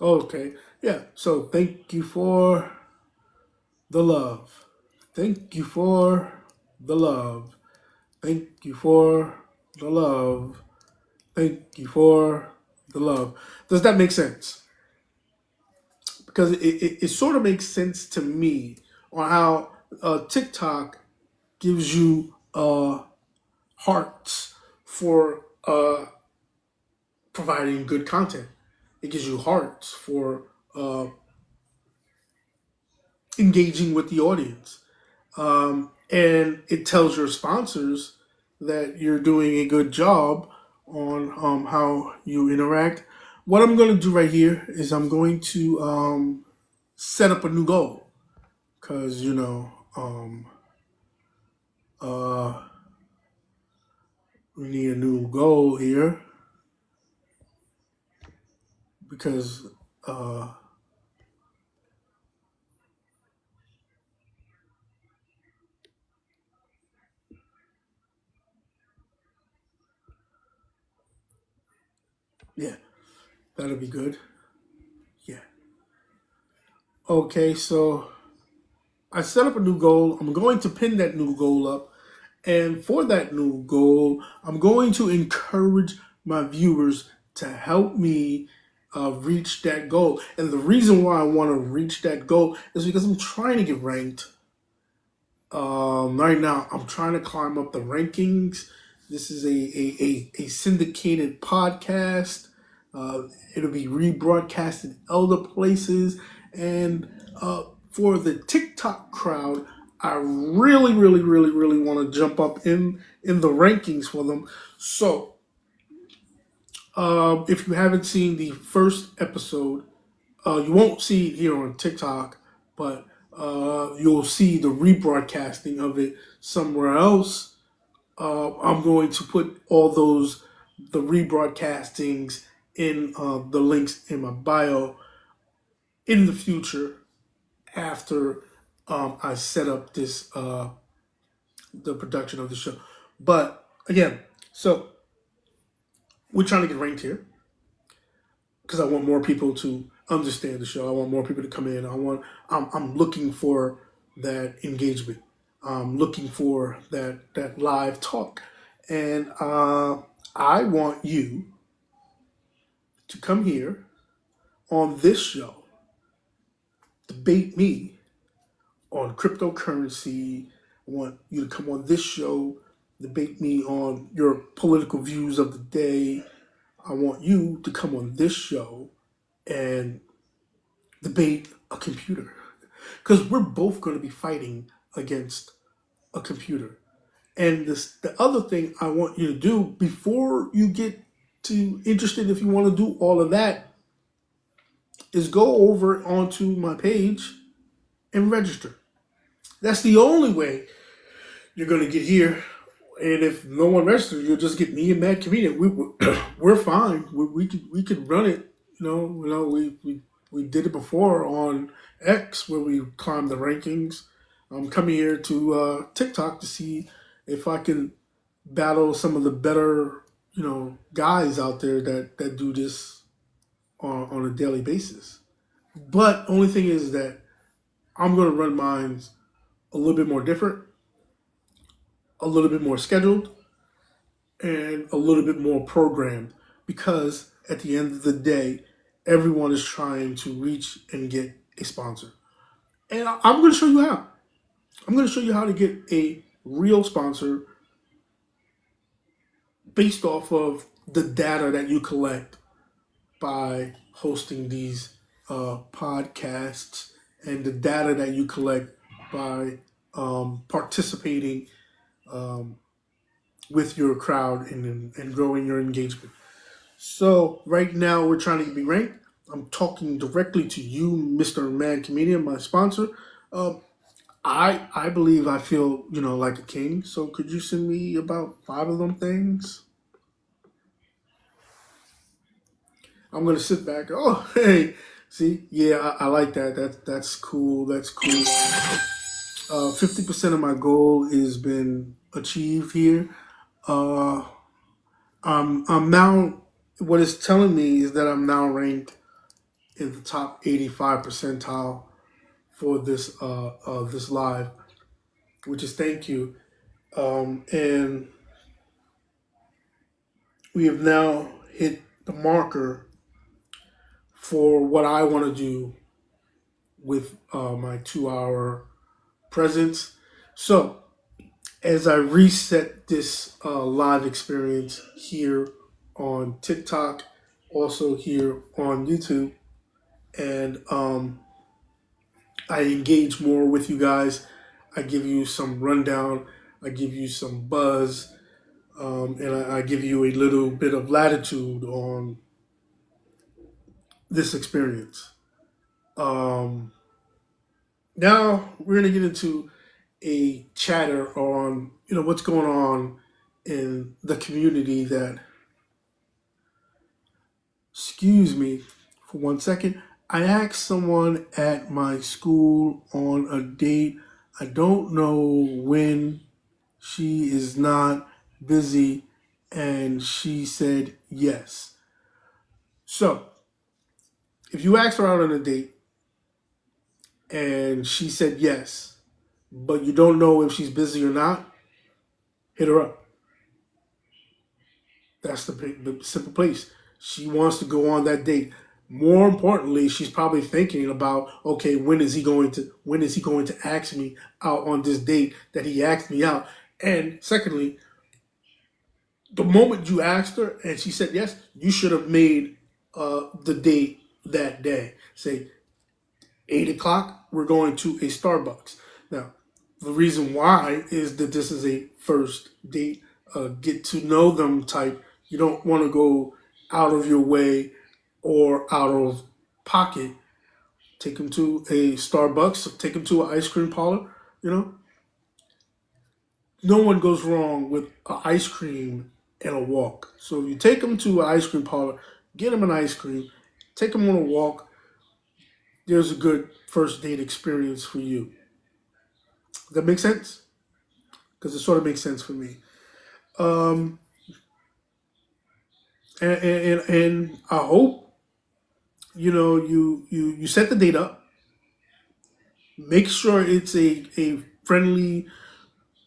Okay, yeah. So thank you for the love. Thank you for the love. Thank you for the love. Thank you for the love. Does that make sense? Because it sort of makes sense to me on how TikTok gives you hearts for providing good content. It gives you hearts for uh, engaging with the audience. And it tells your sponsors that you're doing a good job on how you interact. What I'm going to do right here is I'm going to set up a new goal because uh, we need a new goal here because uh, yeah, that'll be good. Yeah. Okay, so I set up a new goal. I'm going to pin that new goal up. And for that new goal, I'm going to encourage my viewers to help me reach that goal. And the reason why I want to reach that goal is because I'm trying to get ranked. Right now, I'm trying to climb up the rankings. This is a syndicated podcast. Uh, it'll be rebroadcasted other places. And for the TikTok crowd, I really, really, really, really want to jump up in the rankings for them. So, if you haven't seen the first episode, you won't see it here on TikTok, but you'll see the rebroadcasting of it somewhere else. I'm going to put all the rebroadcastings in the links in my bio in the future after I set up the production of the show. But again, so we're trying to get ranked here because I want more people to understand the show. I want more people to come in. I'm looking for that engagement. I'm looking for that live talk, and I want you to come here on this show, debate me on cryptocurrency. I want you to come on this show, debate me on your political views of the day. I want you to come on this show and debate a computer. Because we're both going to be fighting against a computer. And the other thing I want you to do before you get to interested, if you want to do all of that, is go over onto my page and register. That's the only way you're going to get here. And if no one registers, you'll just get me and Mad Comedian. We're fine. We could run it. We did it before on X where we climbed the rankings. I'm coming here to TikTok to see if I can battle some of the better guys out there that do this on a daily basis. But only thing is that I'm going to run mines a little bit more different, a little bit more scheduled, and a little bit more programmed because at the end of the day, everyone is trying to reach and get a sponsor. And I'm going to show you how. I'm going to show you how to get a real sponsor based off of the data that you collect by hosting these podcasts and the data that you collect by participating with your crowd and growing your engagement. So right now we're trying to be ranked. I'm talking directly to you, Mr. Mad Comedian, my sponsor. I believe I feel like a king. So could you send me about 5 of them things? I'm gonna sit back. Oh, hey, see, yeah, I like that. That's cool. That's cool. 50% of my goal has been achieved here. Uh, I'm now. What it's telling me is that I'm now ranked in the top 85 percentile for this live, which is thank you. And we have now hit the marker for what I want to do with my 2 hour presence. So as I reset this live experience here on TikTok, also here on YouTube, and I engage more with you guys. I give you some rundown, I give you some buzz, and I give you a little bit of latitude on this experience. Um, Now we're gonna get into a chatter on what's going on in the community. That, excuse me for 1 second. I asked someone at my school on a date. I don't know when. She is not busy, and she said yes. So if you ask her out on a date and she said yes, but you don't know if she's busy or not, hit her up. That's the simple place. She wants to go on that date. More importantly, she's probably thinking about, okay, when is he going to ask me out on this date that he asked me out? And secondly, the moment you asked her and she said yes, you should have made the date that day. Say 8 o'clock, we're going to a Starbucks. Now, the reason why is that this is a first date, get to know them type. You don't want to go out of your way or out of pocket. Take them to a Starbucks, take them to an ice cream parlor. You know, no one goes wrong with ice cream and a walk. So if you take them to an ice cream parlor, get them an ice cream, take them on a walk, there's a good first date experience for you. Does that make sense? Because it sort of makes sense for me. Um, and I hope you set the date up. Make sure it's a friendly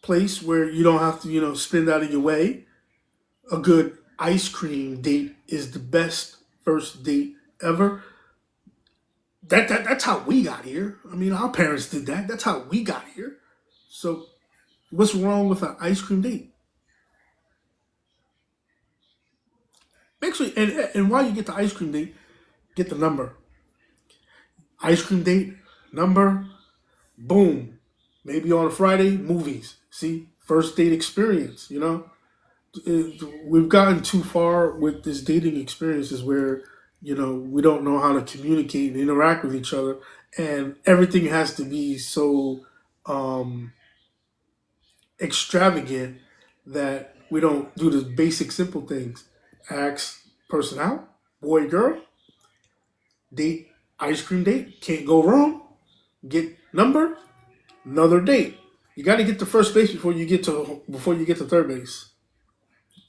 place where you don't have to spend out of your way. A good ice cream date is the best first date ever. That's how we got here. I mean, our parents did that. That's how we got here. So what's wrong with an ice cream date? Make sure, and while you get the ice cream date, get the number. Ice cream date, number, boom. Maybe on a Friday, movies. See, first date experience. We've gotten too far with this dating experiences where we don't know how to communicate and interact with each other, and everything has to be so um, extravagant that we don't do the basic simple things. Ask person out, boy, girl, date, ice cream date, can't go wrong. Get number, another date. You got to get to first base before you get to third base.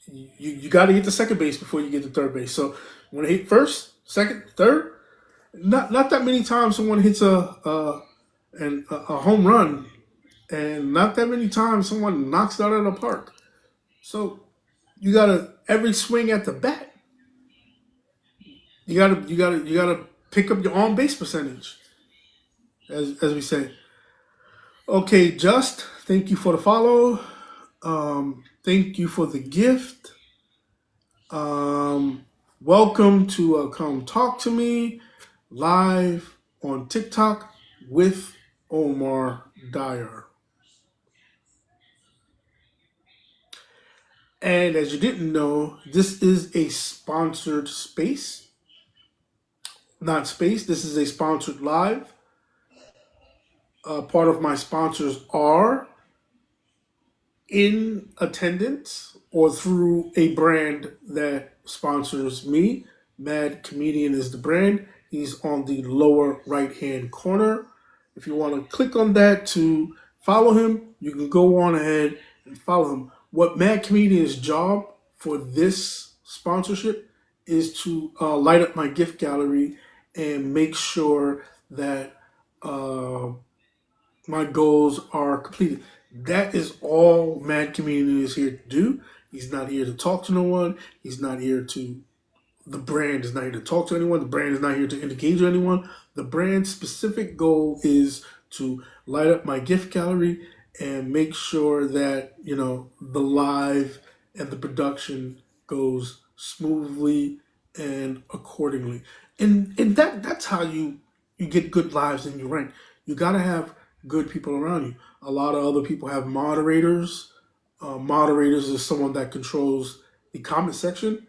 You got to get to second base before you get to third base. So when they hit first, second, third, not that many times someone hits a home run, and not that many times someone knocks it out of the park. So you gotta every swing at the bat. You gotta pick up your on base percentage, as we say. Okay, Just, thank you for the follow. Thank you for the gift. Welcome to Come Talk to Me live on TikTok with Omar Dyer. And as you didn't know, this is a sponsored space. Not space, this is a sponsored live. Part of my sponsors are in attendance or through a brand that sponsors me. Mad Comedian is the brand. He's on the lower right hand corner. If you want to click on that to follow him, you can go on ahead and follow him. What Mad Comedian's job for this sponsorship is to light up my gift gallery and make sure that my goals are completed. That is all Mad Comedian is here to do. He's not here to talk to no one. He's not here to, the brand is not here to talk to anyone. The brand is not here to engage with anyone. The brand's specific goal is to light up my gift gallery and make sure that the live and the production goes smoothly and accordingly. And that's how you get good lives in your rank. You got to have good people around you. A lot of other people have moderators. Moderators is someone that controls the comment section,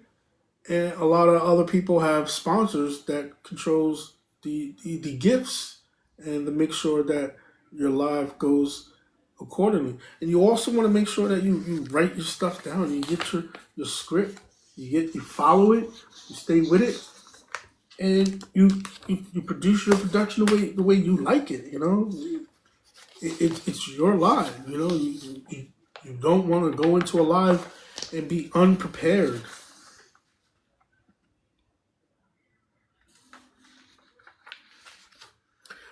and a lot of other people have sponsors that controls the gifts and to make sure that your live goes accordingly. And you also want to make sure that you write your stuff down. You get your script. You follow it. You stay with it, and you produce your production the way you like it. It's your live. You don't want to go into a live and be unprepared.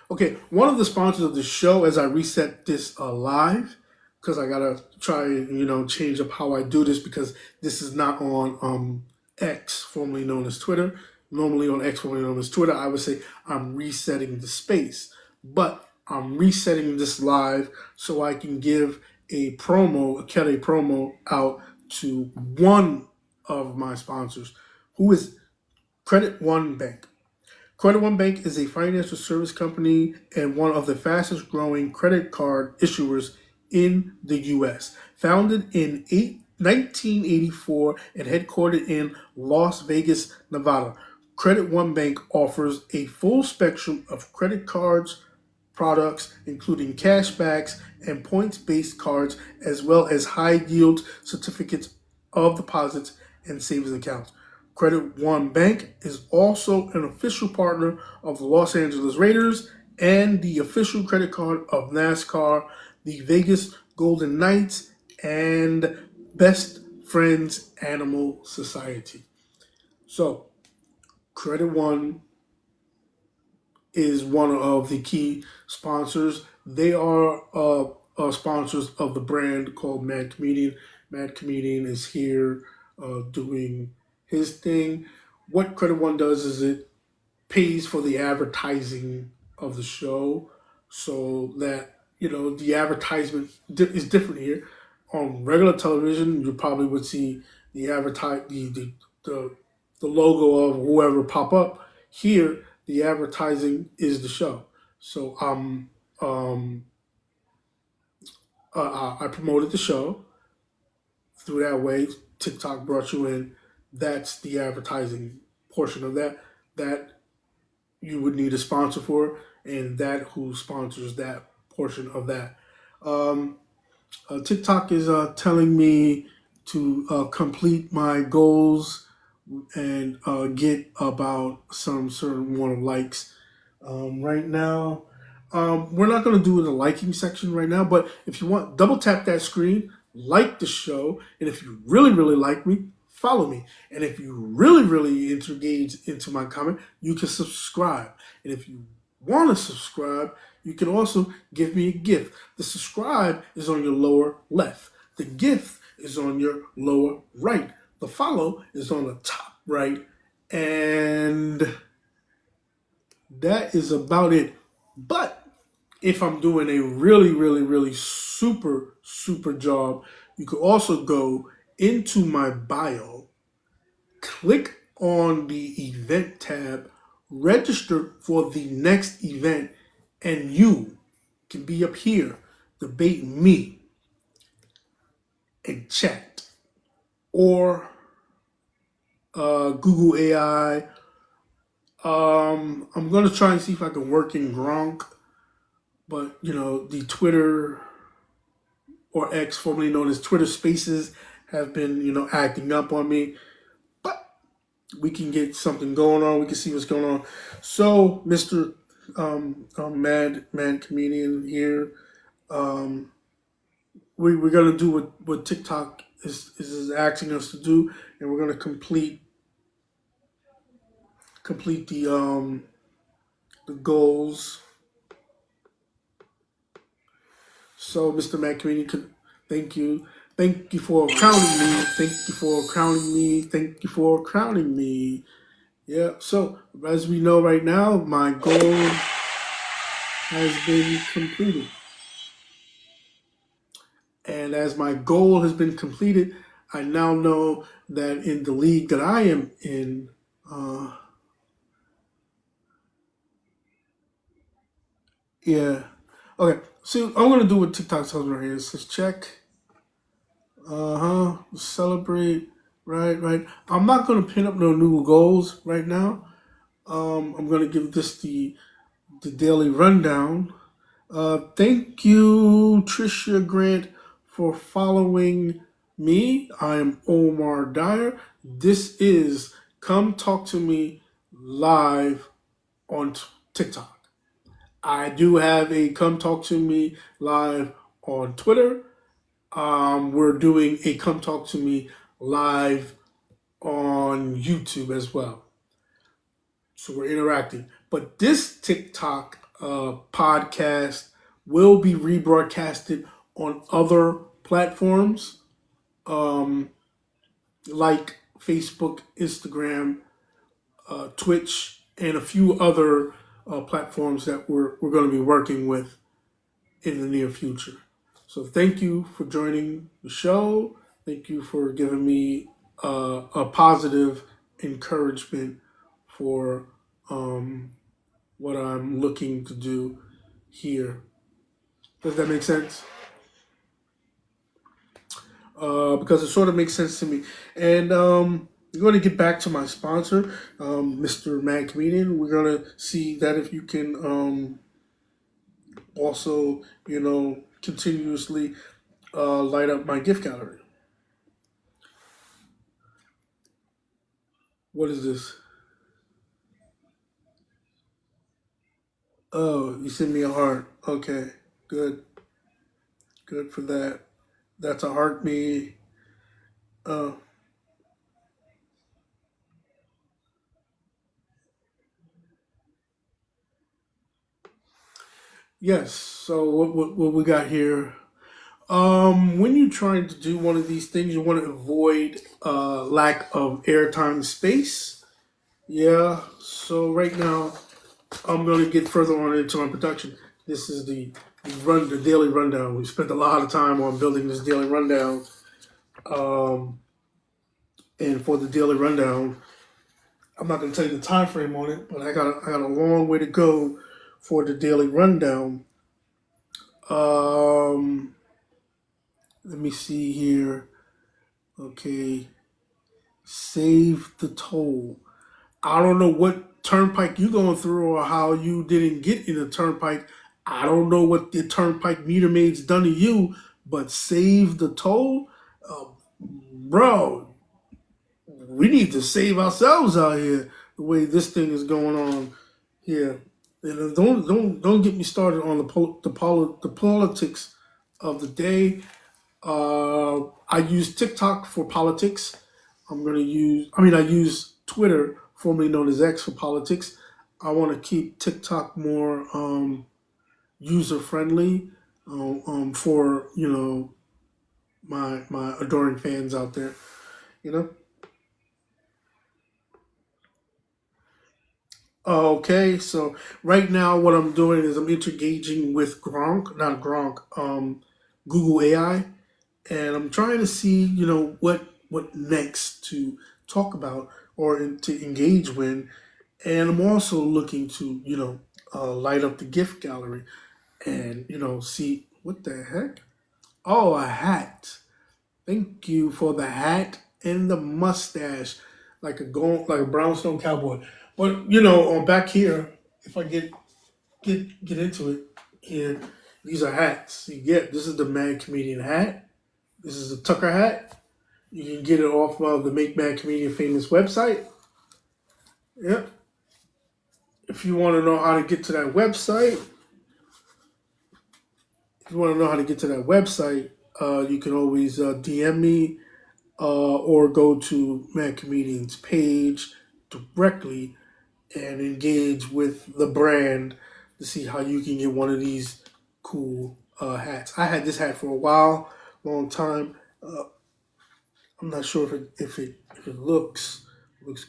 Okay, one of the sponsors of the show, as I reset this live, because I gotta try and change up how I do this, because this is not on X, formerly known as Twitter. Normally on X, formerly known as Twitter, I would say I'm resetting the space, but I'm resetting this live so I can give a Kelly promo out to one of my sponsors, who is Credit One Bank. Credit One Bank is a financial service company and one of the fastest growing credit card issuers in the U.S. Founded in 1984 and headquartered in Las Vegas, Nevada, Credit One Bank offers a full spectrum of credit cards, products, including cashbacks and points-based cards, as well as high-yield certificates of deposits and savings accounts. Credit One Bank is also an official partner of the Los Angeles Raiders and the official credit card of NASCAR, the Vegas Golden Knights, and Best Friends Animal Society. So, Credit One is one of the key sponsors. They are sponsors of the brand called Mad Comedian. Mad Comedian is here doing his thing. What Credit One does is it pays for the advertising of the show, so that the advertisement is different here. On regular television, you probably would see the the logo of whoever pop up. Here, the advertising is the show. So I promoted the show through that way. TikTok brought you in. That's the advertising portion of that you would need a sponsor for, and that who sponsors that portion of that. TikTok is telling me to complete my goals and get about some certain amount of likes. Right now, we're not going to do the liking section right now, but if you want, double tap that screen, like the show, and if you really, really like me, follow me. And if you really, really engage into my comment, you can subscribe. And if you want to subscribe, you can also give me a gift. The subscribe is on your lower left. The gift is on your lower right. The follow is on the top right. And that is about it. But if I'm doing a really, really, really super, super job, you could also go into my bio, click on the event tab, register for the next event, and you can be up here debating me in chat or Google AI. I'm going to try and see if I can work in Gronk, but the Twitter or X, formerly known as Twitter Spaces, have been acting up on me. But we can get something going on. We can see what's going on. So, Mr. Mad Comedian here, we're gonna do what TikTok is asking us to do, and we're gonna complete the goals. So, Mr. Mad Comedian, thank you. Thank you for crowning me. Thank you for crowning me. Thank you for crowning me. Yeah, so as we know right now, my goal has been completed. And as my goal has been completed, I now know that in the league that I am in, uh, yeah. Okay, so I'm gonna do what TikTok tells me right here. It says check, celebrate, right. I'm not gonna pin up no new goals right now. I'm gonna give this the daily rundown. Thank you, Tricia Grant, for following me. I am Omar Dyer. This is Come Talk to Me live on TikTok. I do have a Come Talk to Me live on Twitter. We're doing a Come Talk to Me live on YouTube as well. So we're interacting. But this TikTok podcast will be rebroadcasted on other platforms um, like Facebook, Instagram, Twitch, and a few other platforms that we're going to be working with in the near future. So thank you for joining the show. Thank you for giving me a positive encouragement for what I'm looking to do here. Does that make sense? Because it sort of makes sense to me. And I'm going to get back to my sponsor, Mr. Mad Comedian. We're going to see that if you can also, continuously light up my gift gallery. What is this? Oh, you sent me a heart. Okay, good. Good for that. That's a heart me. Uh, yes. So what we got here? When you're trying to do one of these things, you want to avoid lack of airtime and space. Yeah. So right now, I'm going to get further on into my production. This is the daily rundown. We spent a lot of time on building this daily rundown. Um, and for the daily rundown, I'm not going to tell you the time frame on it, but I got a long way to go for the daily rundown. Um, Let me see here. Okay, save the toll. I don't know what turnpike you going through or how you didn't get in the turnpike. I don't know what the turnpike meter maid's done to you, but save the toll, bro. We need to save ourselves out here. The way this thing is going on here. And don't get me started on the politics of the day. I use TikTok for politics. I use Twitter, formerly known as X, for politics. I want to keep TikTok more user friendly for my adoring fans out there. You know. Okay, so right now what I'm doing is I'm interaging with Gronk, not Gronk, Google AI, and I'm trying to see, what next to talk about or to engage with, and I'm also looking to, light up the gift gallery and see what the heck. Oh, a hat. Thank you for the hat and the mustache, like a brownstone cowboy. But on back here, if I get into it here, these are hats. You get this is the Mad Comedian hat. This is the Tucker hat. You can get it off of the Make Mad Comedian famous website. Yep. If you want to know how to get to that website, you can always DM me or go to Mad Comedian's page directly and engage with the brand to see how you can get one of these cool hats. I had this hat for a while, long time. I'm not sure if it looks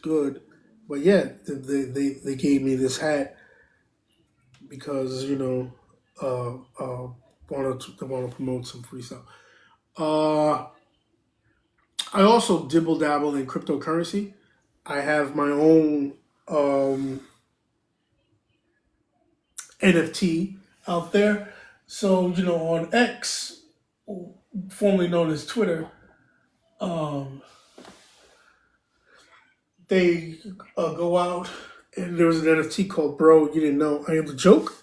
good, but yeah, they gave me this hat because want to promote some free stuff. Uh, I also dibble dabble in cryptocurrency. I have my own NFT out there. So on X, formerly known as Twitter, um, they go out and there was an NFT called "Bro You Didn't Know I Am the Joke."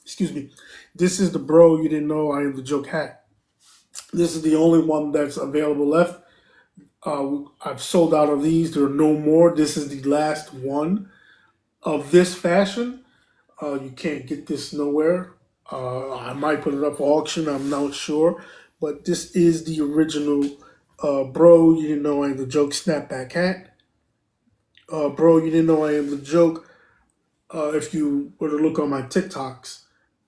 Excuse me. This is the "Bro You Didn't Know I Am the Joke" hat. This is the only one that's available left. I've sold out of these. There are no more. This is the last one of this fashion. You can't get this nowhere. I might put it up for auction. I'm not sure, but this is the original. Bro, you didn't know I am the joke snapback hat. Bro, you didn't know I am the joke. If you were to look on my TikToks,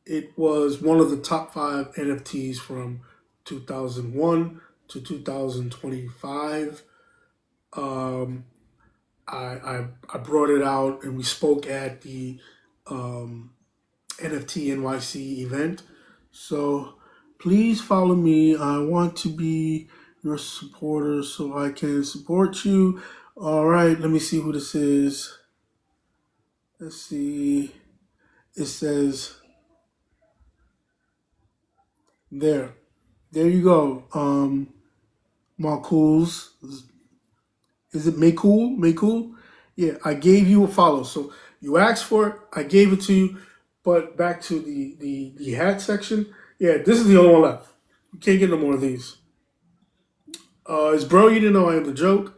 it was one of the top 5 NFTs from 2001 to 2025. Um, I brought it out and we spoke at the NFT NYC event. So please follow me. I want to be your supporter so I can support you. All right, let me see who this is. Let's see. It says there. There you go. Marcools. Is it Maycool? Maycool? Yeah, I gave you a follow. So you asked for it, I gave it to you. But back to the hat section. Yeah, this is the only one left. You can't get no more of these. It's Bro You Didn't Know I Am the Joke.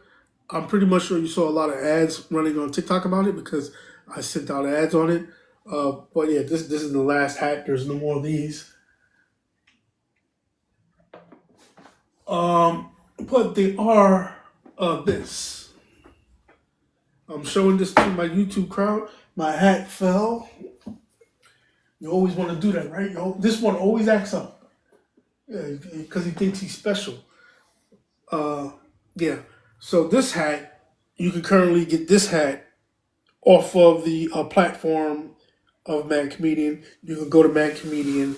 I'm pretty much sure you saw a lot of ads running on TikTok about it because I sent out ads on it. But yeah, this is the last hat. There's no more of these. But they are this. I'm showing this to my YouTube crowd. My hat fell. You always want to do that, right? This one always acts up. Yeah, because he thinks he's special. Uh, yeah. So this hat, you can currently get this hat off of the platform of Mad Comedian. You can go to Mad Comedian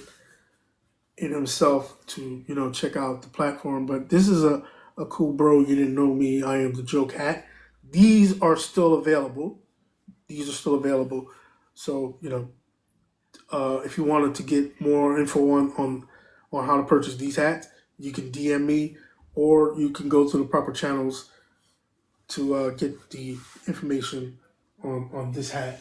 in himself to check out the platform. But this is a cool bro. You didn't know me. I am the joke hat. These are still available. These are still available. So if you wanted to get more info on how to purchase these hats, you can DM me or you can go to the proper channels to get the information on this hat.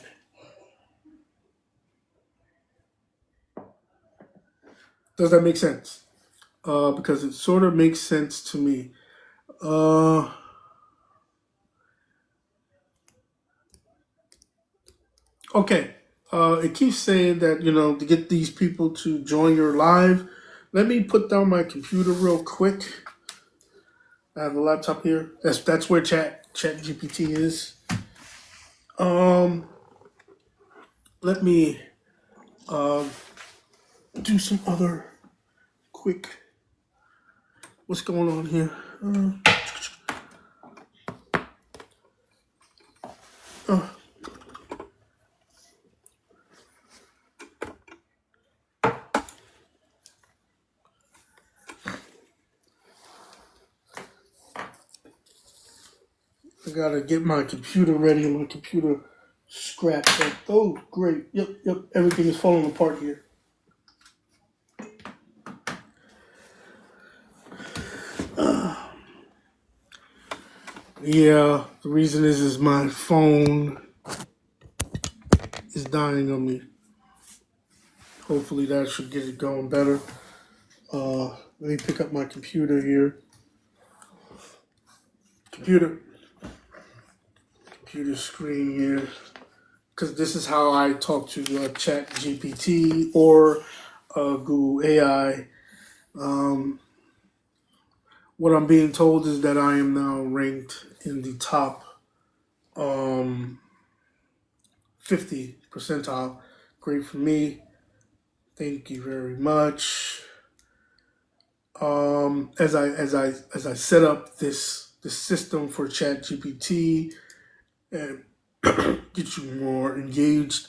Does that make sense? Because it sort of makes sense to me. Uh, okay. It keeps saying that, to get these people to join your live. Let me put down my computer real quick. I have a laptop here. That's where Chat GPT is. Let me do some other quick. What's going on here? I gotta get my computer ready. My computer scrapped up. Oh, great. Yep. Everything is falling apart here. Yeah, the reason is my phone is dying on me. Hopefully that should get it going better. Let me pick up my computer here. Computer screen here. Because this is how I talk to Chat GPT or Google AI. What I'm being told is that I am now ranked in the top 50 percentile. Great for me. Thank you very much. As I set up this system for Chat GPT and get you more engaged,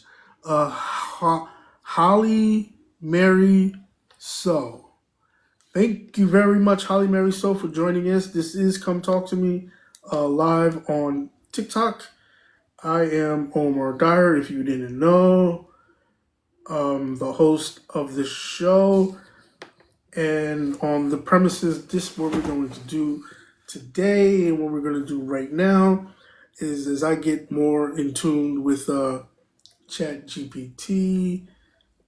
Holly Mary So. Thank you very much, Holly Mary So, for joining us. This is Come Talk to Me live on TikTok. I am Omar Dyer, if you didn't know, the host of this show. And on the premises, this is what we're going to do today and what we're going to do right now is as I get more in tune with Chat GPT,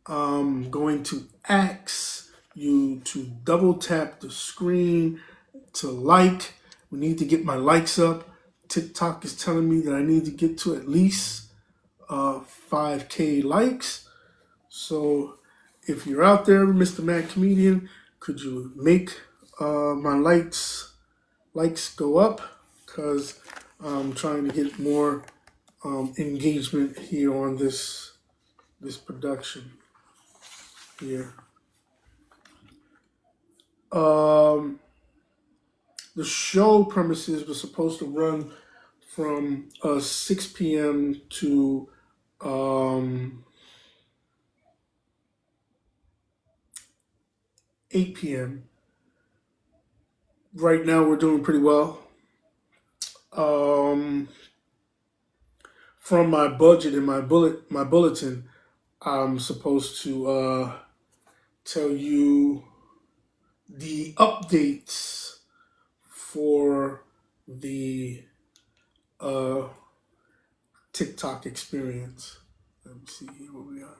I'm going to ask you to double tap the screen to like. We need to get my likes up. TikTok is telling me that I need to get to at least 5K likes. So if you're out there, Mr. Mad Comedian, could you make my likes go up? Because I'm trying to get more engagement here on this production here. Um, the show premises was supposed to run from 6 p.m. to um, 8 p.m. Right now, we're doing pretty well. Um, from my budget and my bulletin, I'm supposed to tell you the updates for the uh, TikTok experience. Let me see what we got.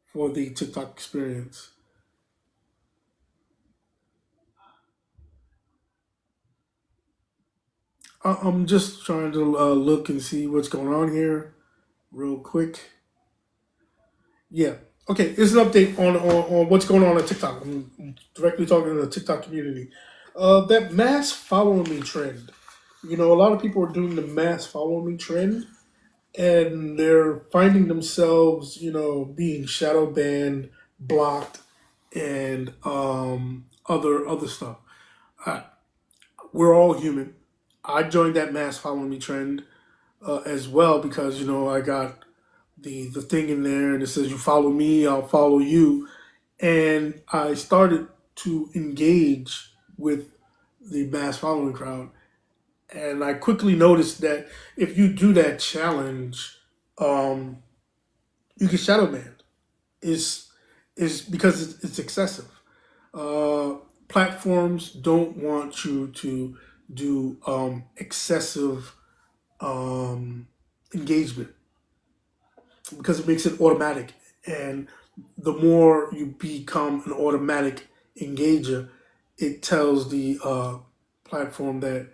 For the TikTok experience. I'm just trying to look and see what's going on here real quick. Yeah. Okay, it's an update on what's going on TikTok. I'm directly talking to the TikTok community. That mass follow me trend. You know, a lot of people are doing the mass follow me trend, and they're finding themselves, you know, being shadow banned, blocked, and other stuff. I, we're all human. I joined that mass follow me trend as well because you know I got the thing in there and it says you follow me, I'll follow you, and I started to engage with the mass following crowd, and I quickly noticed that if you do that challenge, um, you get shadow banned. Is because it's excessive. Uh, Platforms don't want you to do excessive um, engagement because it makes it automatic. And the more you become an automatic engager, it tells the platform that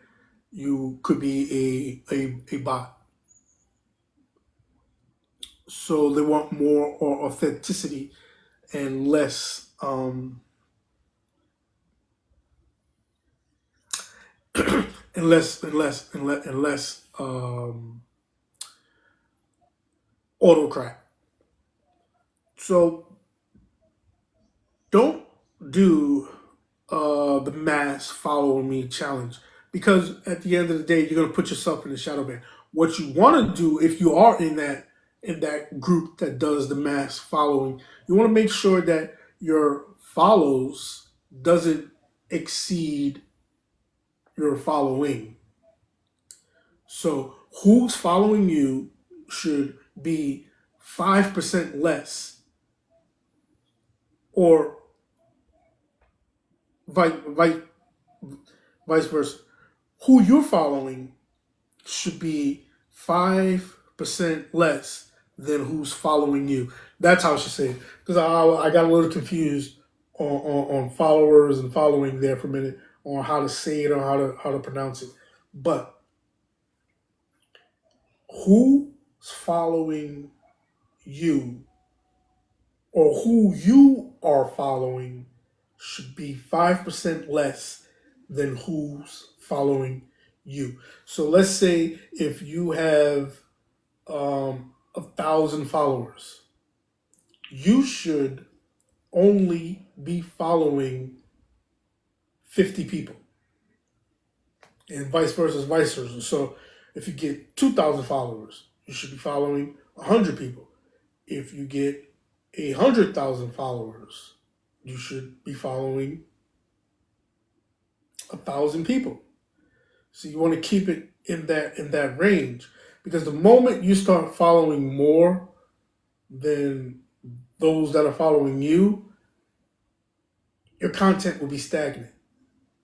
you could be a bot. So they want more or authenticity and less and less autocrat. So don't do the mass follow me challenge because at the end of the day you're going to put yourself in the shadow ban. What you want to do if you are in that group that does the mass following, you want to make sure that your follows doesn't exceed your following. So who's following you should be 5% less, or vice, vice, vice versa. Who you're following should be 5% less than who's following you. That's how I should say it. Because I got a little confused on followers and following there for a minute on how to say it or how to pronounce it. But who's following you or who you are following should be 5% less than who's following you. So let's say if you have 1,000 followers, you should only be following 50 people, and vice versa, vice versa. So If you get 2,000 followers, you should be following 100 people. If you get 100,000 followers, you should be following 1,000 people. So you want to keep it in that range, because the moment you start following more than those that are following you, your content will be stagnant.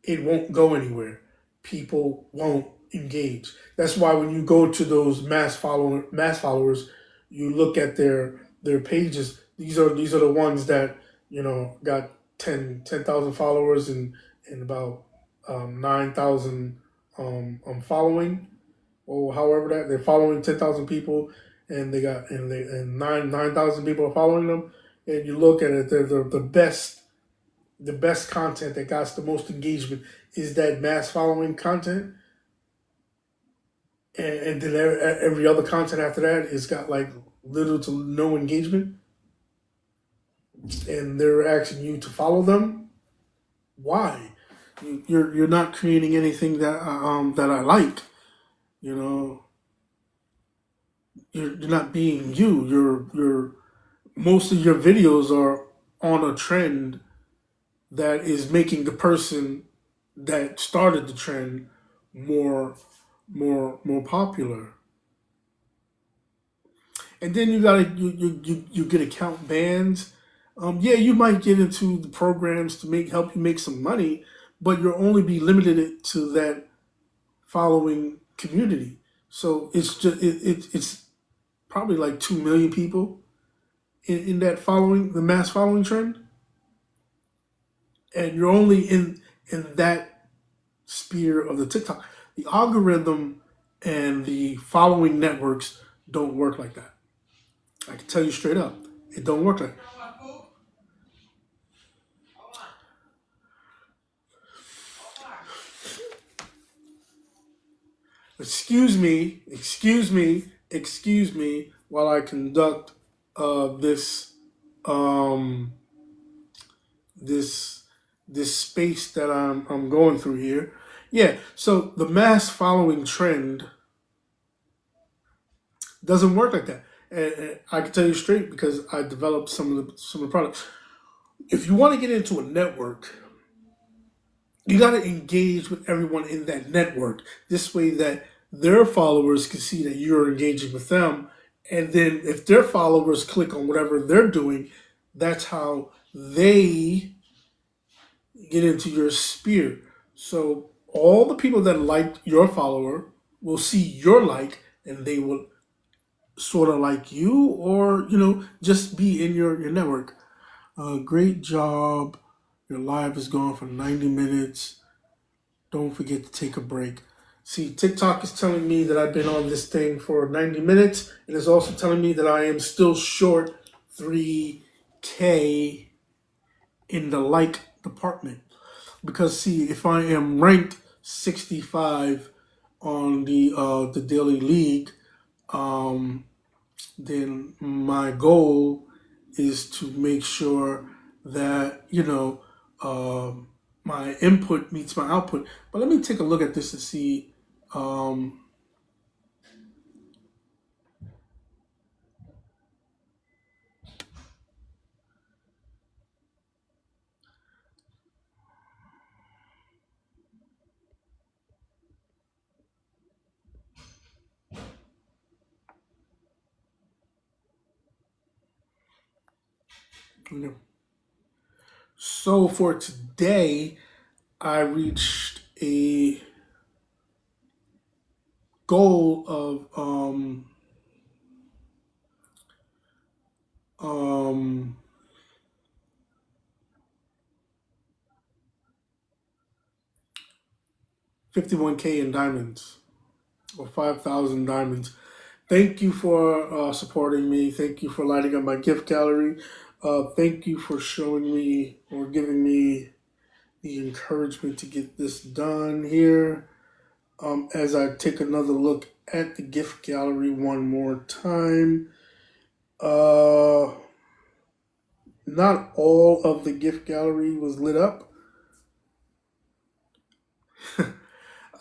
It won't go anywhere. People won't engage. That's why when you go to those mass followers, you look at their pages. These are the ones that got 10,000 followers and about 9,000 following, or however that they're following 10,000 people, and they got and 9,000 people are following them. And you look at it, they're the best content that got the most engagement is that mass following content, and then every other content after that is got like little to no engagement, and they're asking you to follow them. Why? You're not creating anything that I like. You know, you're not being you. You're most of your videos are on a trend that is making the person that started the trend more more popular. And then you get account bans. Yeah, you might get into the programs to help you make some money, but you'll only be limited to that following community. So it's probably like 2 million people in that following the mass following trend, and you're only in that sphere of the TikTok. The algorithm and the following networks don't work like that. I can tell you straight up, it don't work like that. Excuse me, while I conduct this um, this this space that I'm going through here. Yeah, so the mass following trend doesn't work like that, and I can tell you straight because I developed some of the products. If you want to get into a network, you got to engage with everyone in that network. This way that their followers can see that you're engaging with them. And then if their followers click on whatever they're doing, that's how they get into your sphere. So all the people that like your follower will see your like, and they will sort of like you, or just be in your network. Great job. Your live is going for 90 minutes. Don't forget to take a break. See, TikTok is telling me that I've been on this thing for 90 minutes. It is also telling me that I am still short 3K in the like department. Because see, if I am ranked 65 on the daily league, um, then my goal is to make sure that my input meets my output. But let me take a look at this to see. Um, so for today, I reached a goal of 51K in diamonds, or 5,000 diamonds. Thank you for supporting me. Thank you for lighting up my gift gallery. Thank you for showing me or giving me the encouragement to get this done here. As I take another look at the gift gallery one more time, uh, not all of the gift gallery was lit up.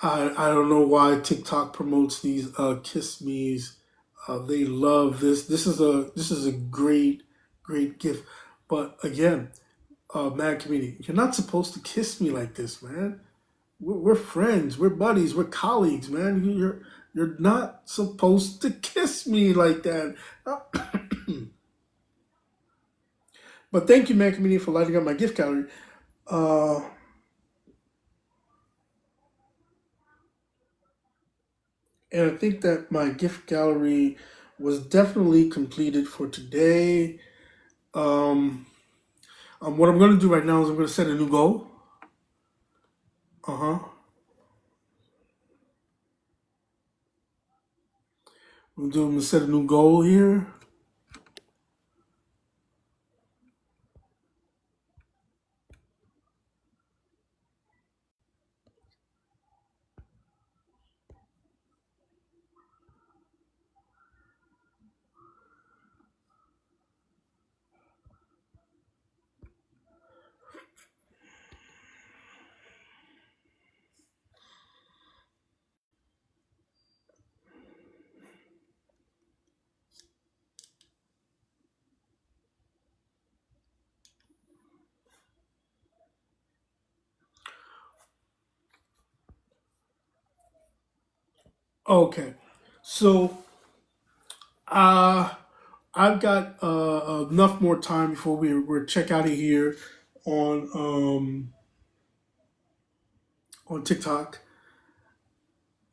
I don't know why TikTok promotes these kiss me's. They love this. This is a great gift. But again, mad community, you're not supposed to kiss me like this, man. We're friends, we're buddies, we're colleagues, man. You're not supposed to kiss me like that. But thank you, man community, for lighting up my gift gallery. Uh, and I think that my gift gallery was definitely completed for today. Um, what I'm going to do right now is I'm going to set a new goal. Uh huh. I'm going to set a new goal here. Okay. So, uh, I've got enough more time before we're check out of here on on TikTok,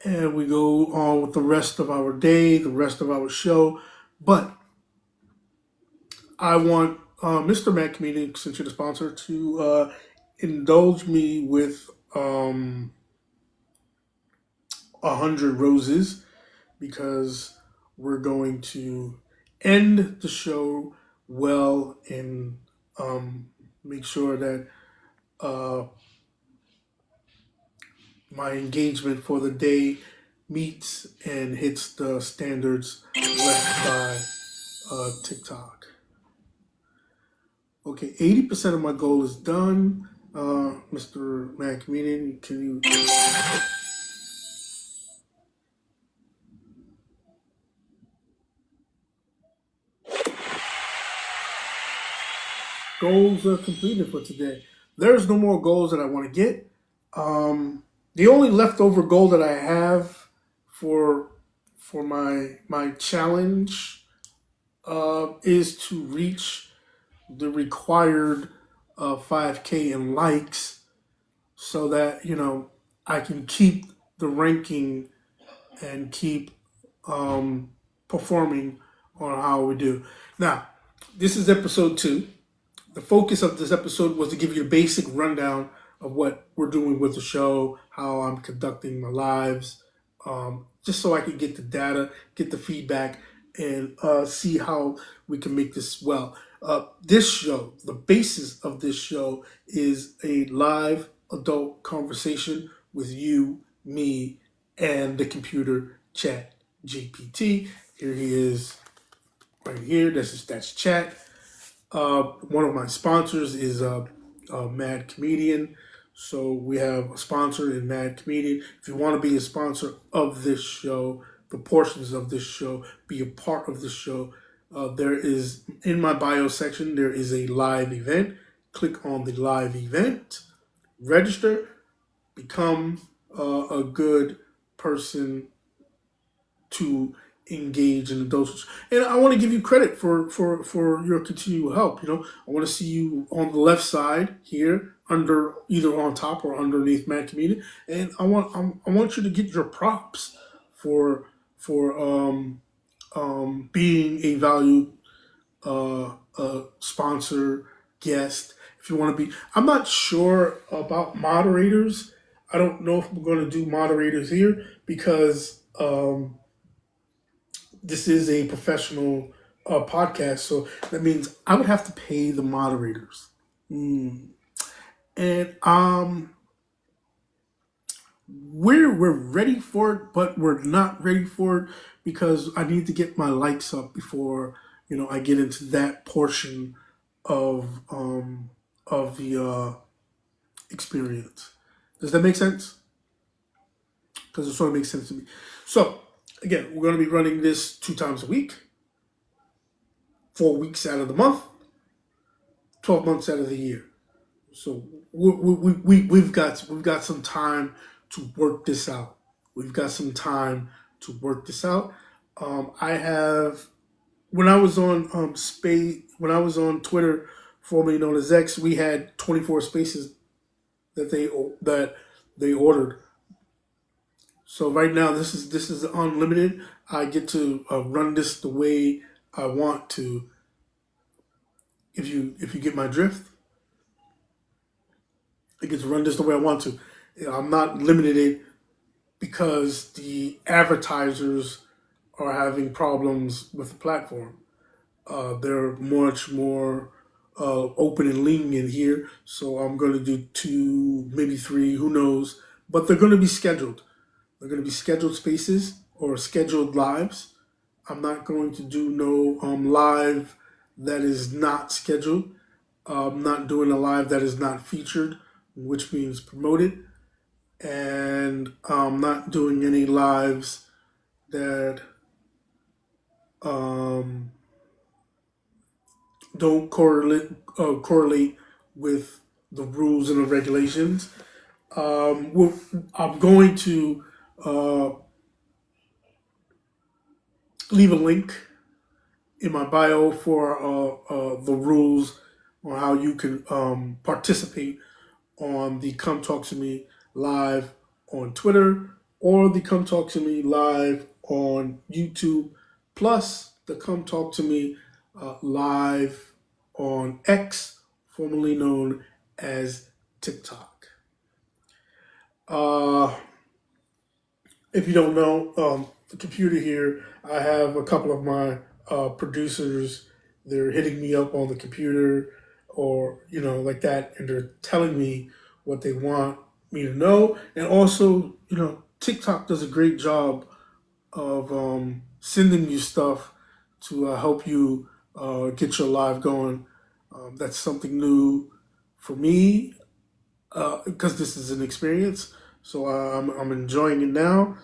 and we go on with the rest of our day, the rest of our show. But I want Mr. Matt Comedian, since you're the sponsor, to indulge me with 100 roses, because we're going to end the show well and make sure that uh, my engagement for the day meets and hits the standards left by TikTok. Okay, 80% of my goal is done. Mr. Mac Comedian, can you? Goals are completed for today. There's no more goals that I want to get. The only leftover goal that I have for my challenge is to reach the required 5K in likes, so that I can keep the ranking and keep um, performing on how we do. Now, this is episode 2. The focus of this episode was to give you a basic rundown of what we're doing with the show, how I'm conducting my lives, just so I can get the data, get the feedback, and see how we can make this well. This show, the basis of this show, is a live adult conversation with you, me, and the computer chat GPT. Here he is, right here. That's chat. One of my sponsors is Mad Comedian. So we have a sponsor in Mad Comedian. If you want to be a sponsor of this show, the portions of this show, be a part of this show, there is, in my bio section, there is a live event. Click on the live event, register, become a good person to engage in the dosage. And I want to give you credit for your continual help. I want to see you on the left side here, under either on top or underneath Matt Comedian, and I want you to get your props for being a valued sponsor, guest. If you want to be, I'm not sure about moderators. I don't know if we're going to do moderators here, because this is a professional podcast, so that means I would have to pay the moderators. And we're ready for it, but we're not ready for it, because I need to get my likes up before I get into that portion of the experience. Does that make sense? because it sort of makes sense to me. So again, we're going to be running this 2 times a week, 4 weeks out of the month, 12 months out of the year. So we've got some time to work this out. We've got some time to work this out. I have when I was on when I was on Twitter, formerly known as X, we had 24 spaces that they ordered. So right now this is unlimited. I get to run this the way I want to. If you get my drift, I get to run this the way I want to. I'm not limited because the advertisers are having problems with the platform. They're much more open and lenient here, so I'm going to do 2, maybe 3, who knows? But they're going to be scheduled. They're going to be scheduled spaces or scheduled lives. I'm not going to do no live that is not scheduled. I'm not doing a live that is not featured, which means promoted. And I'm not doing any lives that um, don't correlate with the rules and the regulations. I'm going to uh, leave a link in my bio for the rules on how you can participate on the Come Talk to Me live on Twitter or the Come Talk to Me live on YouTube, plus the Come Talk to Me live on X, formerly known as TikTok. Uh, if you don't know, the computer here, I have a couple of my producers. They're hitting me up on the computer or, like that, and they're telling me what they want me to know. And also, TikTok does a great job of sending you stuff to help you get your live going. That's something new for me because this is an experience. So I'm enjoying it now.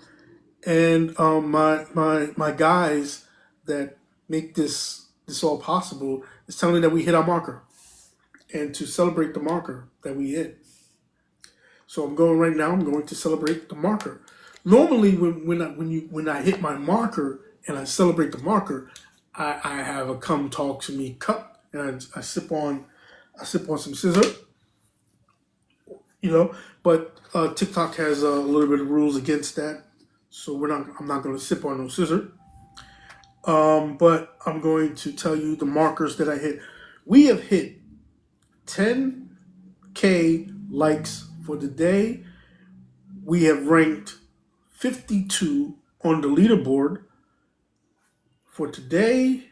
And my guys that make this all possible is telling me that we hit our marker, and to celebrate the marker that we hit. So I'm going right now. I'm going to celebrate the marker. Normally, when I hit my marker and I celebrate the marker, I have a come talk to me cup, and I sip on some scissor, you know. But TikTok has a little bit of rules against that, so I'm not going to sip on no scissor. But I'm going to tell you the markers that I hit. We have hit 10K likes for the day. We have ranked 52 on the leaderboard for today.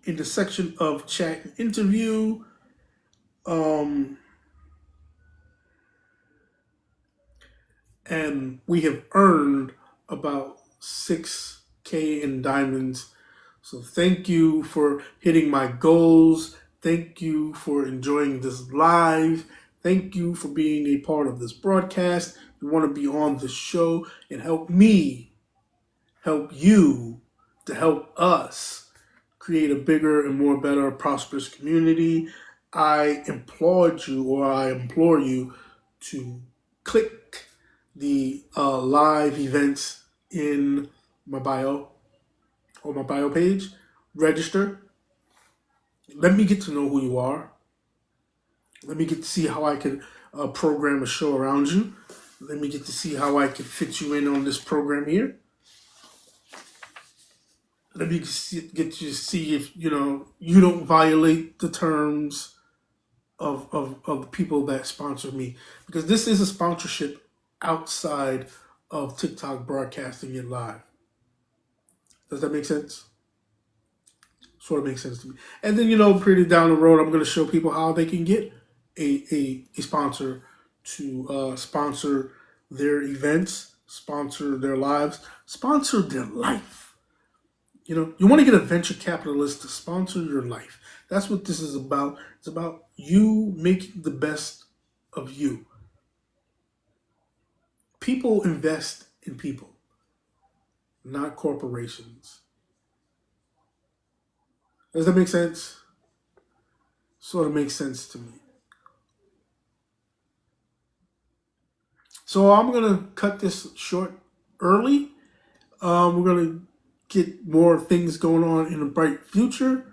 In the section of chat and interview, and we have earned about 6K in diamonds. So thank you for hitting my goals. Thank you for enjoying this live. Thank you for being a part of this broadcast. You want to be on the show and help me, help you, to help us create a bigger and more better, prosperous community. I applaud you, or I implore you to click the live events in my bio or my bio page. Register. Let me get to know who you are. Let me get to see how I can program a show around you. Let me get to see how I can fit you in on this program here. Let me get to see if you don't violate the terms of the people that sponsor me, because this is a sponsorship outside of TikTok broadcasting it live. Does that make sense? Sort of makes sense to me. And then pretty down the road, I'm going to show people how they can get a sponsor to sponsor their events, sponsor their lives, sponsor their life. You want to get a venture capitalist to sponsor your life. That's what this is about. It's about you making the best of you. people invest in people, not corporations. Does that make sense? Sort of makes sense to me. So I'm gonna cut this short early. We're gonna get more things going on in a bright future.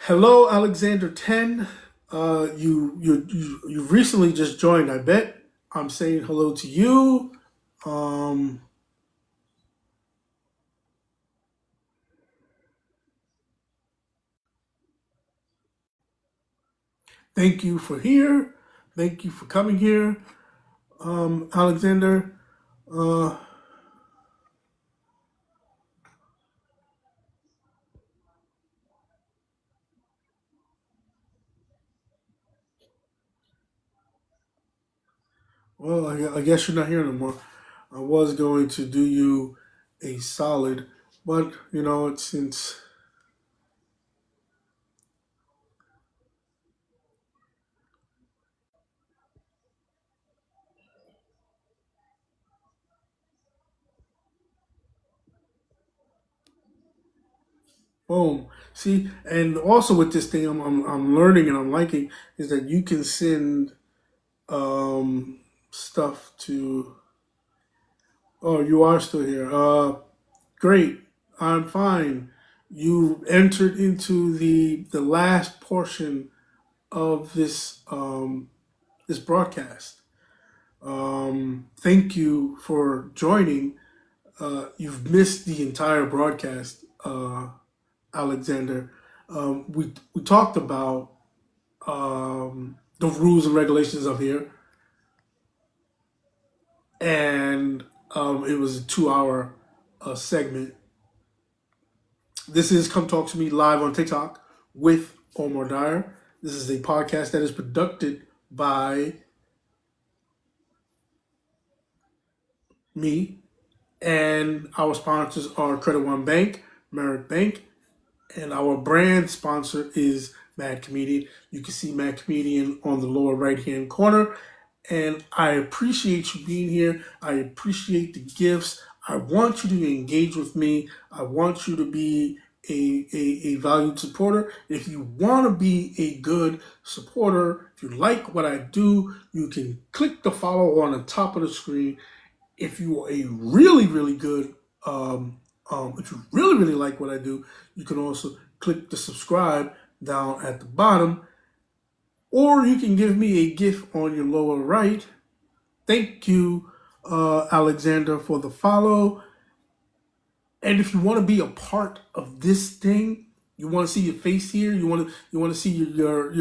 Hello, Alexander 10. You recently just joined, I bet. I'm saying hello to you. Um, Thank you for here. Thank you for coming here, Alexander. Uh, well, I guess you're not here anymore. I was going to do you a solid, but you know, since boom. See, and also with this thing, I'm learning and I'm liking is that you can send stuff to. Oh, you are still here. Great. I'm fine. You entered into the last portion of this broadcast. Thank you for joining. You've missed the entire broadcast, Alexander. We talked about the rules and regulations of here, and it was a 2 hour segment. This is Come Talk to Me live on TikTok with Omar Dyer. This is a podcast that is produced by me, and our sponsors are Credit One Bank, Merritt Bank, and our brand sponsor is Mad Comedian. You can see Mad Comedian on the lower right hand corner. And I appreciate you being here. I appreciate the gifts. I want you to engage with me. I want you to be a valued supporter. If you want to be a good supporter, if you like what I do, you can click the follow on the top of the screen. If you are a really, really good, if you really, really like what I do, you can also click the subscribe down at the bottom, or you can give me a gift on your lower right. Thank you, Alexander, for the follow. And if you want to be a part of this thing, you want to see your face here. You want to see your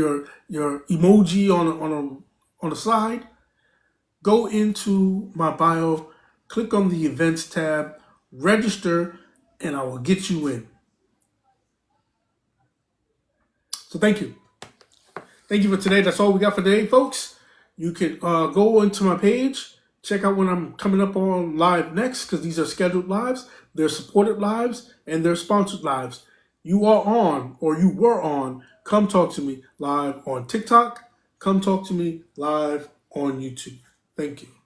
emoji on the slide. Go into my bio, click on the events tab, register, and I will get you in. So thank you. Thank you for today. That's all we got for today, folks. You can go into my page, check out when I'm coming up on live next, because these are scheduled lives, they're supported lives, and they're sponsored lives. You are on, or you were on, Come Talk to Me live on TikTok. Come Talk to Me live on YouTube. Thank you.